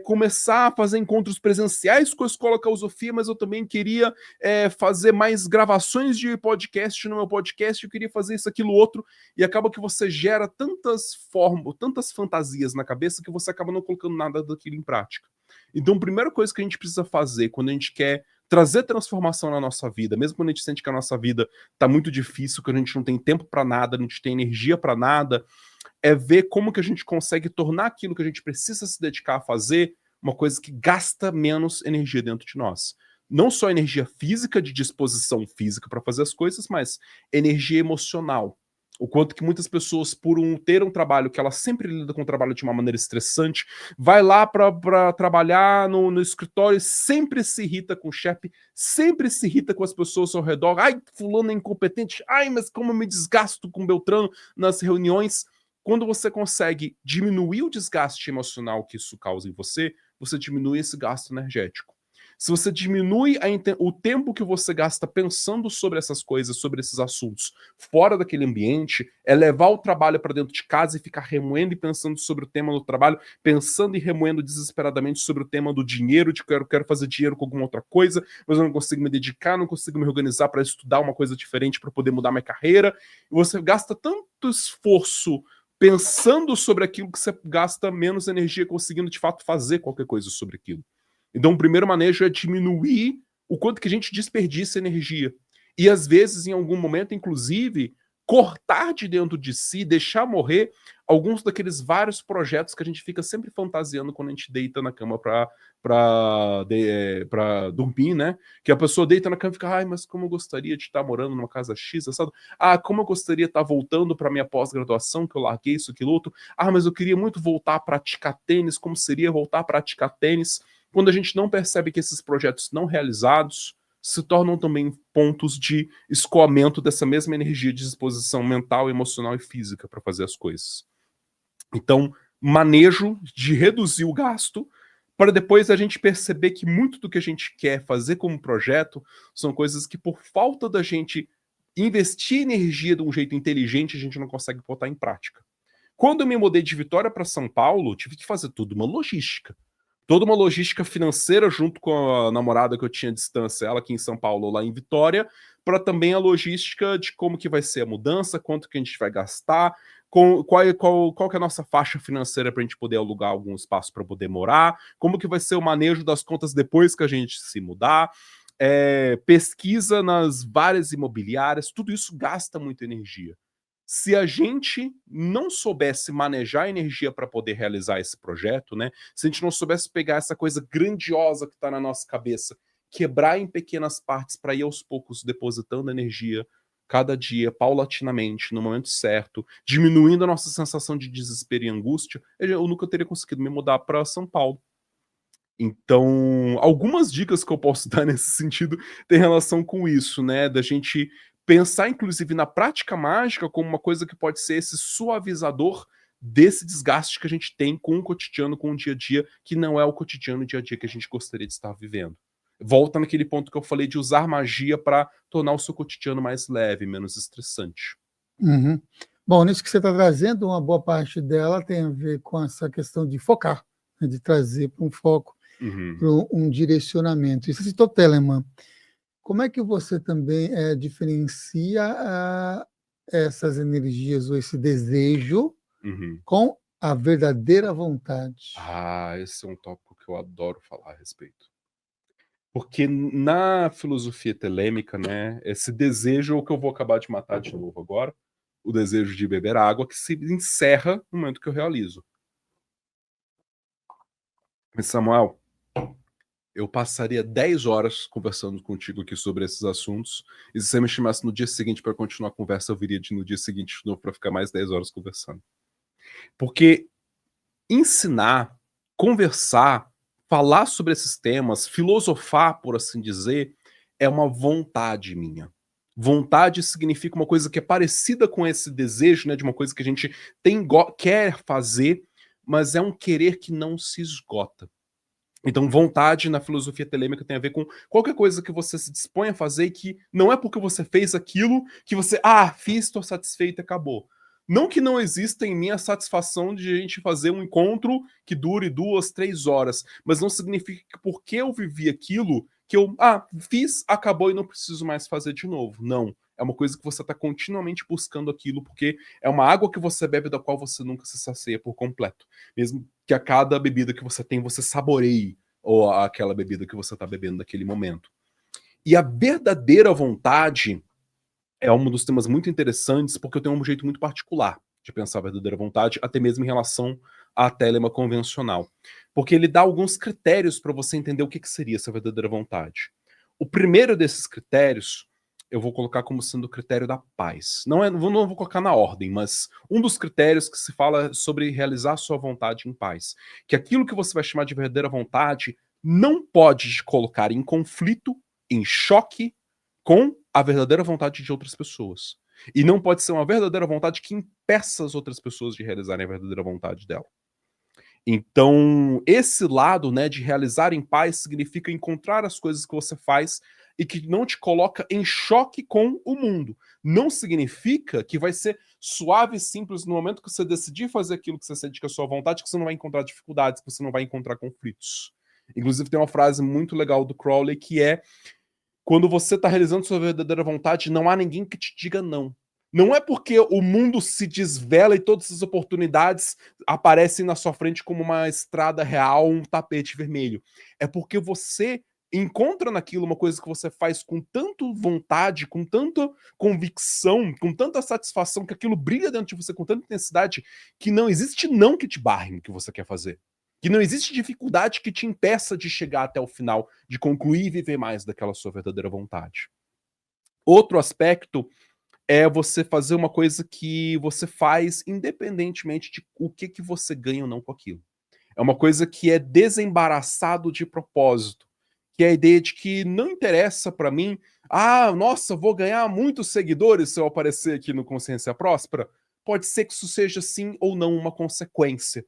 começar a fazer encontros presenciais com a Escola Causofia, mas eu também queria fazer mais gravações de podcast no meu podcast, eu queria fazer isso, aquilo, outro, e acaba que você gera tantas formas, tantas fantasias na cabeça que você acaba não colocando nada daquilo em prática. Então, a primeira coisa que a gente precisa fazer quando a gente quer trazer transformação na nossa vida, mesmo quando a gente sente que a nossa vida tá muito difícil, que a gente não tem tempo para nada, não tem energia para nada, é ver como que a gente consegue tornar aquilo que a gente precisa se dedicar a fazer uma coisa que gasta menos energia dentro de nós. Não só energia física, de disposição física para fazer as coisas, mas energia emocional. O quanto que muitas pessoas, por ter um trabalho que ela sempre lida com o trabalho de uma maneira estressante, vai lá para trabalhar no escritório e sempre se irrita com o chefe, sempre se irrita com as pessoas ao redor. Ai, fulano é incompetente. Ai, mas como eu me desgasto com Beltrano nas reuniões. Quando você consegue diminuir o desgaste emocional que isso causa em você, você diminui esse gasto energético. Se você diminui o tempo que você gasta pensando sobre essas coisas, sobre esses assuntos, fora daquele ambiente, é levar o trabalho para dentro de casa e ficar remoendo e pensando sobre o tema do trabalho, pensando e remoendo desesperadamente sobre o tema do dinheiro, de que eu quero fazer dinheiro com alguma outra coisa, mas eu não consigo me dedicar, não consigo me organizar para estudar uma coisa diferente para poder mudar minha carreira. E você gasta tanto esforço pensando sobre aquilo que você gasta menos energia conseguindo de fato fazer qualquer coisa sobre aquilo. Então o primeiro manejo é diminuir o quanto que a gente desperdiça energia. E às vezes, em algum momento, inclusive, cortar de dentro de si, deixar morrer alguns daqueles vários projetos que a gente fica sempre fantasiando quando a gente deita na cama para dormir, né? Que a pessoa deita na cama e fica, ai, mas como eu gostaria de estar morando numa casa X, sabe? Ah, como eu gostaria de estar voltando para minha pós-graduação, que eu larguei isso, aquilo outro. Ah, mas eu queria muito voltar a praticar tênis, como seria voltar a praticar tênis? Quando a gente não percebe que esses projetos não realizados se tornam também pontos de escoamento dessa mesma energia de disposição mental, emocional e física para fazer as coisas. Então, manejo de reduzir o gasto para depois a gente perceber que muito do que a gente quer fazer como projeto são coisas que, por falta da gente investir energia de um jeito inteligente, a gente não consegue botar em prática. Quando eu me mudei de Vitória para São Paulo, tive que fazer tudo uma logística. Toda uma logística financeira junto com a namorada que eu tinha à distância, ela aqui em São Paulo, lá em Vitória, para também a logística de como que vai ser a mudança, quanto que a gente vai gastar, qual que é a nossa faixa financeira para a gente poder alugar algum espaço para poder morar, como que vai ser o manejo das contas depois que a gente se mudar, pesquisa nas várias imobiliárias, tudo isso gasta muita energia. se a gente não soubesse manejar a energia para poder realizar esse projeto, né? Se a gente não soubesse pegar essa coisa grandiosa que está na nossa cabeça, quebrar em pequenas partes para ir aos poucos depositando energia cada dia, paulatinamente, no momento certo, diminuindo a nossa sensação de desespero e angústia, eu nunca teria conseguido me mudar para São Paulo. Então, algumas dicas que eu posso dar nesse sentido têm relação com isso, né? Da gente pensar, inclusive, na prática mágica como uma coisa que pode ser esse suavizador desse desgaste que a gente tem com o cotidiano, com o dia a dia, que não é o cotidiano, dia a dia que a gente gostaria de estar vivendo. Volta naquele ponto que eu falei de usar magia para tornar o seu cotidiano mais leve, menos estressante. Uhum. Bom, nisso que você está trazendo, uma boa parte dela tem a ver com essa questão de focar, né, de trazer para um foco, para um direcionamento. E você citou Telemann. Como é que você também diferencia essas energias ou esse desejo com a verdadeira vontade? Ah, esse é um tópico que eu adoro falar a respeito. Porque na filosofia telêmica, né, esse desejo é o que eu vou acabar de matar de novo agora, o desejo de beber água, que se encerra no momento que eu realizo. Mas, Samuel, eu passaria 10 horas conversando contigo aqui sobre esses assuntos, e se você me chamasse no dia seguinte para continuar a conversa, eu viria no dia seguinte de novo para ficar mais 10 horas conversando. Porque ensinar, conversar, falar sobre esses temas, filosofar, por assim dizer, é uma vontade minha. Vontade significa uma coisa que é parecida com esse desejo, né, de uma coisa que a gente quer fazer, mas é um querer que não se esgota. Então, vontade na filosofia telêmica tem a ver com qualquer coisa que você se dispõe a fazer e que não é porque você fez aquilo que você, fiz, estou satisfeito e acabou. Não que não exista em mim a satisfação de a gente fazer um encontro que dure 2, 3 horas, mas não significa que porque eu vivi aquilo, que eu, fiz, acabou e não preciso mais fazer de novo. Não. É uma coisa que você está continuamente buscando aquilo, porque é uma água que você bebe da qual você nunca se sacia por completo. Mesmo que a cada bebida que você tem, você saboreie ou aquela bebida que você está bebendo naquele momento. E a verdadeira vontade é um dos temas muito interessantes, porque eu tenho um jeito muito particular de pensar a verdadeira vontade, até mesmo em relação à telema convencional. Porque ele dá alguns critérios para você entender o que seria essa verdadeira vontade. O primeiro desses critérios eu vou colocar como sendo o critério da paz. Não vou colocar na ordem, mas um dos critérios que se fala sobre realizar a sua vontade em paz. Que aquilo que você vai chamar de verdadeira vontade não pode te colocar em conflito, em choque com a verdadeira vontade de outras pessoas. E não pode ser uma verdadeira vontade que impeça as outras pessoas de realizarem a verdadeira vontade dela. Então, esse lado, né, de realizar em paz significa encontrar as coisas que você faz e que não te coloca em choque com o mundo. Não significa que vai ser suave e simples no momento que você decidir fazer aquilo que você sente que é a sua vontade, que você não vai encontrar dificuldades, que você não vai encontrar conflitos. Inclusive, tem uma frase muito legal do Crowley que é: quando você está realizando sua verdadeira vontade, não há ninguém que te diga não. Não é porque o mundo se desvela e todas as oportunidades aparecem na sua frente como uma estrada real, um tapete vermelho. É porque você encontra naquilo uma coisa que você faz com tanto vontade, com tanta convicção, com tanta satisfação, que aquilo brilha dentro de você com tanta intensidade, que não existe não que te barre no que você quer fazer. Que não existe dificuldade que te impeça de chegar até o final, de concluir e viver mais daquela sua verdadeira vontade. Outro aspecto é você fazer uma coisa que você faz independentemente de o que você ganha ou não com aquilo. É uma coisa que é desembaraçado de propósito, que é a ideia de que não interessa para mim, nossa, vou ganhar muitos seguidores se eu aparecer aqui no Consciência Próspera. Pode ser que isso seja sim ou não uma consequência.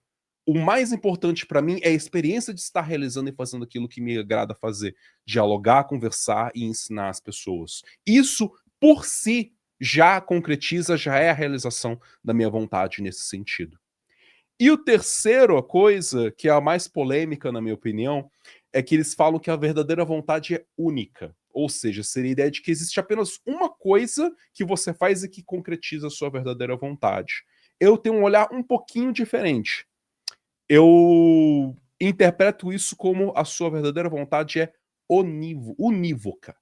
O mais importante para mim é a experiência de estar realizando e fazendo aquilo que me agrada fazer, dialogar, conversar e ensinar as pessoas. Isso por si já concretiza, já é a realização da minha vontade nesse sentido. E o terceiro, a coisa que é a mais polêmica, na minha opinião, é que eles falam que a verdadeira vontade é única. Ou seja, seria a ideia de que existe apenas uma coisa que você faz e que concretiza a sua verdadeira vontade. Eu tenho um olhar um pouquinho diferente. Eu interpreto isso como a sua verdadeira vontade é unívoca.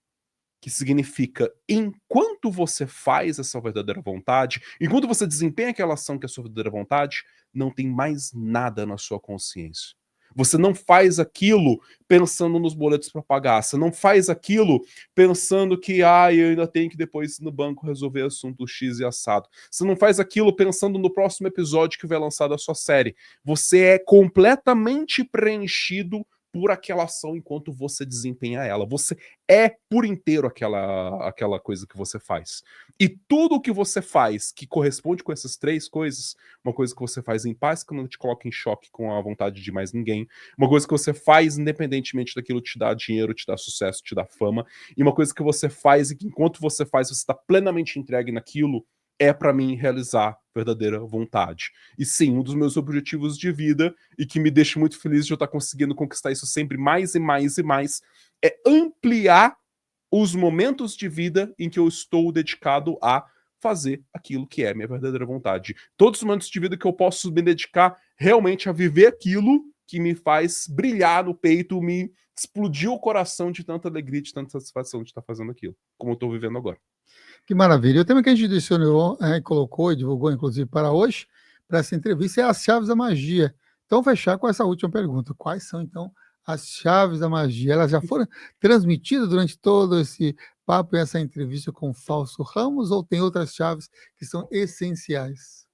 que significa enquanto você faz essa verdadeira vontade, enquanto você desempenha aquela ação que é a sua verdadeira vontade, não tem mais nada na sua consciência. Você não faz aquilo pensando nos boletos para pagar. Você não faz aquilo pensando que eu ainda tenho que depois ir no banco resolver assunto X e assado. Você não faz aquilo pensando no próximo episódio que vai lançar da sua série. Você é completamente preenchido por aquela ação enquanto você desempenha ela. Você é por inteiro aquela coisa que você faz. E tudo o que você faz que corresponde com essas três coisas, uma coisa que você faz em paz, que não te coloca em choque com a vontade de mais ninguém, uma coisa que você faz independentemente daquilo te dá dinheiro, te dá sucesso, te dá fama, e uma coisa que você faz e que enquanto você faz, você está plenamente entregue naquilo, é para mim realizar verdadeira vontade. E sim, um dos meus objetivos de vida, e que me deixa muito feliz de eu estar conseguindo conquistar isso sempre mais e mais e mais, é ampliar os momentos de vida em que eu estou dedicado a fazer aquilo que é minha verdadeira vontade. Todos os momentos de vida que eu posso me dedicar realmente a viver aquilo que me faz brilhar no peito, me explodir o coração de tanta alegria, de tanta satisfação de estar fazendo aquilo, como eu estou vivendo agora. Que maravilha. O tema que a gente direcionou, colocou e divulgou, inclusive, para hoje, para essa entrevista, é as chaves da magia. Então, vou fechar com essa última pergunta. Quais são, então, as chaves da magia? Elas já foram transmitidas durante todo esse papo e essa entrevista com o Fausto Ramos, ou tem outras chaves que são essenciais?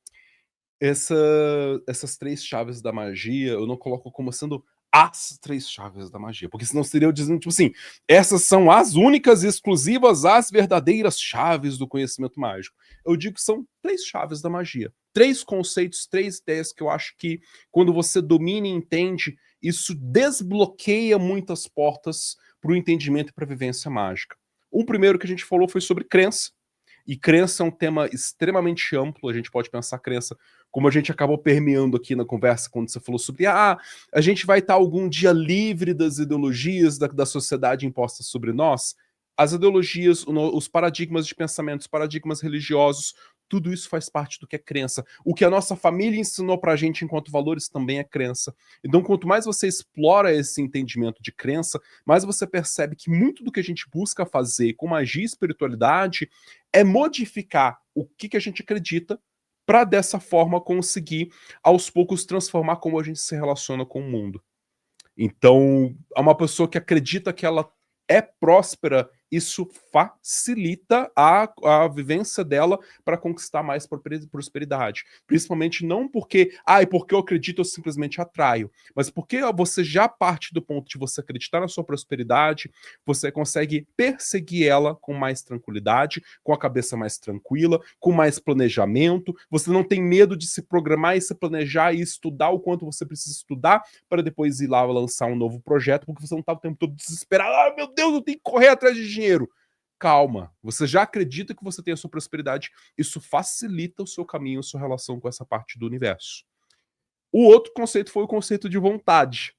Essas três chaves da magia, eu não coloco como sendo as três chaves da magia, porque senão seria eu dizendo, tipo assim, essas são as únicas e exclusivas, as verdadeiras chaves do conhecimento mágico. Eu digo que são três chaves da magia. Três conceitos, três ideias que eu acho que, quando você domina e entende, isso desbloqueia muitas portas para o entendimento e para a vivência mágica. O primeiro que a gente falou foi sobre crença. E crença é um tema extremamente amplo, a gente pode pensar crença, como a gente acabou permeando aqui na conversa, quando você falou sobre a gente vai estar algum dia livre das ideologias da sociedade impostas sobre nós. As ideologias, os paradigmas de pensamento, os paradigmas religiosos, tudo isso faz parte do que é crença. O que a nossa família ensinou pra gente enquanto valores também é crença. Então, quanto mais você explora esse entendimento de crença, mais você percebe que muito do que a gente busca fazer com magia e espiritualidade é modificar o que a gente acredita para dessa forma conseguir aos poucos transformar como a gente se relaciona com o mundo. Então, a uma pessoa que acredita que ela é próspera, isso facilita a vivência dela para conquistar mais prosperidade. Principalmente não porque, porque eu acredito, eu simplesmente atraio, mas porque você já parte do ponto de você acreditar na sua prosperidade, você consegue perseguir ela com mais tranquilidade, com a cabeça mais tranquila, com mais planejamento, você não tem medo de se programar e se planejar e estudar o quanto você precisa estudar para depois ir lá lançar um novo projeto, porque você não está o tempo todo desesperado, meu Deus, eu tenho que correr atrás de dinheiro. Calma, você já acredita que você tem a sua prosperidade, isso facilita o seu caminho, a sua relação com essa parte do universo. O outro conceito foi o conceito de vontade,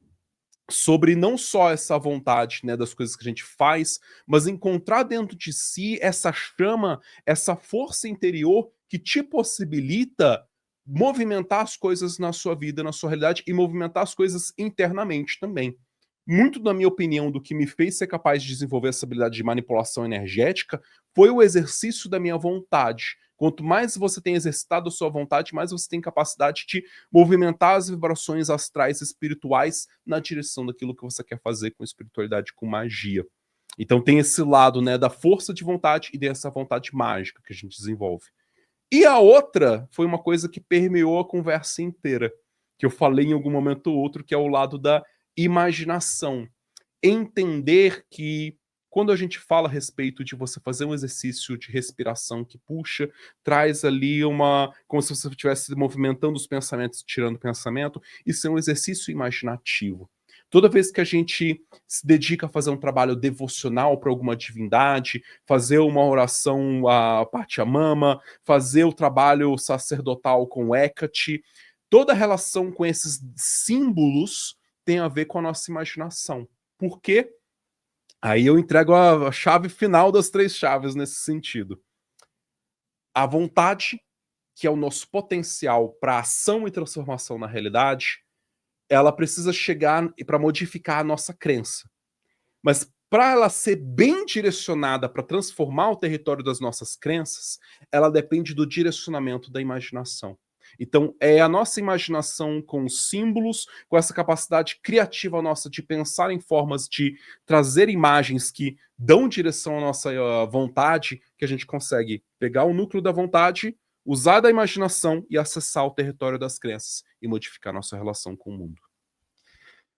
sobre não só essa vontade, né, das coisas que a gente faz, mas encontrar dentro de si essa chama, essa força interior que te possibilita movimentar as coisas na sua vida, na sua realidade, e movimentar as coisas internamente também. Muito, na minha opinião, do que me fez ser capaz de desenvolver essa habilidade de manipulação energética foi o exercício da minha vontade. Quanto mais você tem exercitado a sua vontade, mais você tem capacidade de movimentar as vibrações astrais espirituais na direção daquilo que você quer fazer com espiritualidade, com magia. Então tem esse lado, né, da força de vontade e dessa vontade mágica que a gente desenvolve. E a outra foi uma coisa que permeou a conversa inteira, que eu falei em algum momento ou outro, que é o lado da imaginação. Entender que quando a gente fala a respeito de você fazer um exercício de respiração que puxa, traz ali como se você estivesse movimentando os pensamentos, tirando o pensamento, isso é um exercício imaginativo. Toda vez que a gente se dedica a fazer um trabalho devocional para alguma divindade, fazer uma oração a Pachamama, fazer o trabalho sacerdotal com Hecate, toda a relação com esses símbolos tem a ver com a nossa imaginação. Por quê? Aí eu entrego a chave final das três chaves nesse sentido. A vontade, que é o nosso potencial para ação e transformação na realidade, ela precisa chegar para modificar a nossa crença. Mas para ela ser bem direcionada para transformar o território das nossas crenças, ela depende do direcionamento da imaginação. Então, é a nossa imaginação com símbolos, com essa capacidade criativa nossa de pensar em formas de trazer imagens que dão direção à nossa vontade, que a gente consegue pegar o núcleo da vontade, usar da imaginação e acessar o território das crenças e modificar nossa relação com o mundo.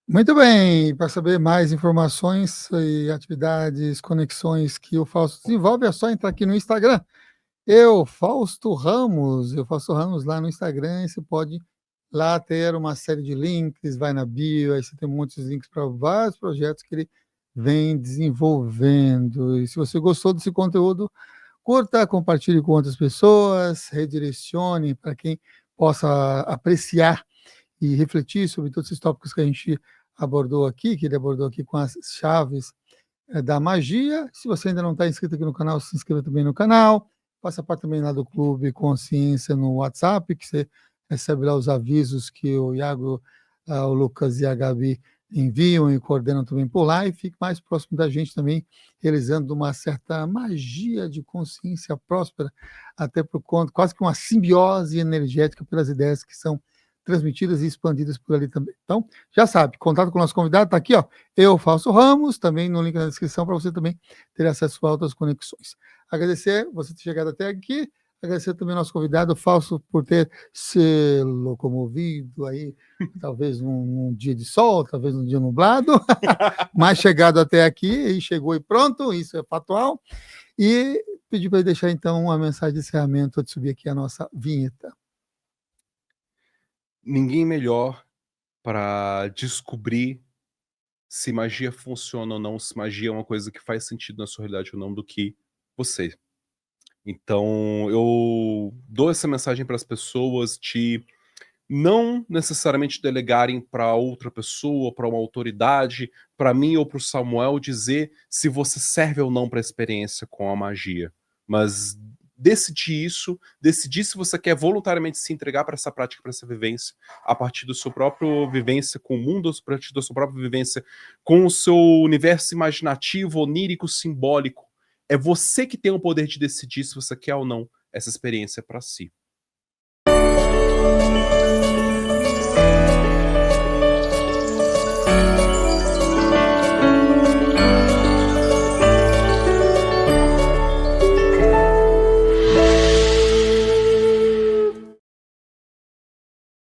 Muito bem, para saber mais informações e atividades, conexões que o Fausto desenvolve, é só entrar aqui no Instagram. Fausto Ramos lá no Instagram, e você pode lá ter uma série de links, vai na bio, aí você tem muitos links para vários projetos que ele vem desenvolvendo. E se você gostou desse conteúdo, curta, compartilhe com outras pessoas, redirecione para quem possa apreciar e refletir sobre todos esses tópicos que a gente abordou aqui, que ele abordou aqui com as chaves da magia. Se você ainda não está inscrito aqui no canal, se inscreva também no canal. Faça parte também lá do Clube Consciência no WhatsApp, que você recebe lá os avisos que o Iago, o Lucas e a Gabi enviam e coordenam também por lá, e fique mais próximo da gente também, realizando uma certa magia de consciência próspera, até por conta, quase que uma simbiose energética pelas ideias que são transmitidas e expandidas por ali também. Então, já sabe, contato com o nosso convidado, está aqui, ó, Fausto Ramos, também no link na descrição, para você também ter acesso a outras conexões. Agradecer você ter chegado até aqui, agradecer também ao nosso convidado, Fausto, por ter se locomovido aí, talvez num dia de sol, talvez num dia nublado, mas chegado até aqui, e chegou e pronto, isso é factual. E pedir para ele deixar, então, uma mensagem de encerramento, antes de subir aqui a nossa vinheta. Ninguém melhor para descobrir se magia funciona ou não, se magia é uma coisa que faz sentido na sua realidade ou não, do que você. Então, eu dou essa mensagem para as pessoas de não necessariamente delegarem para outra pessoa, para uma autoridade, para mim ou para o Samuel, dizer se você serve ou não para a experiência com a magia. Mas decidir isso, decidir se você quer voluntariamente se entregar para essa prática, para essa vivência, a partir da sua própria vivência com o mundo, a partir da sua própria vivência com o seu universo imaginativo, onírico, simbólico. É você que tem o poder de decidir se você quer ou não essa experiência para si.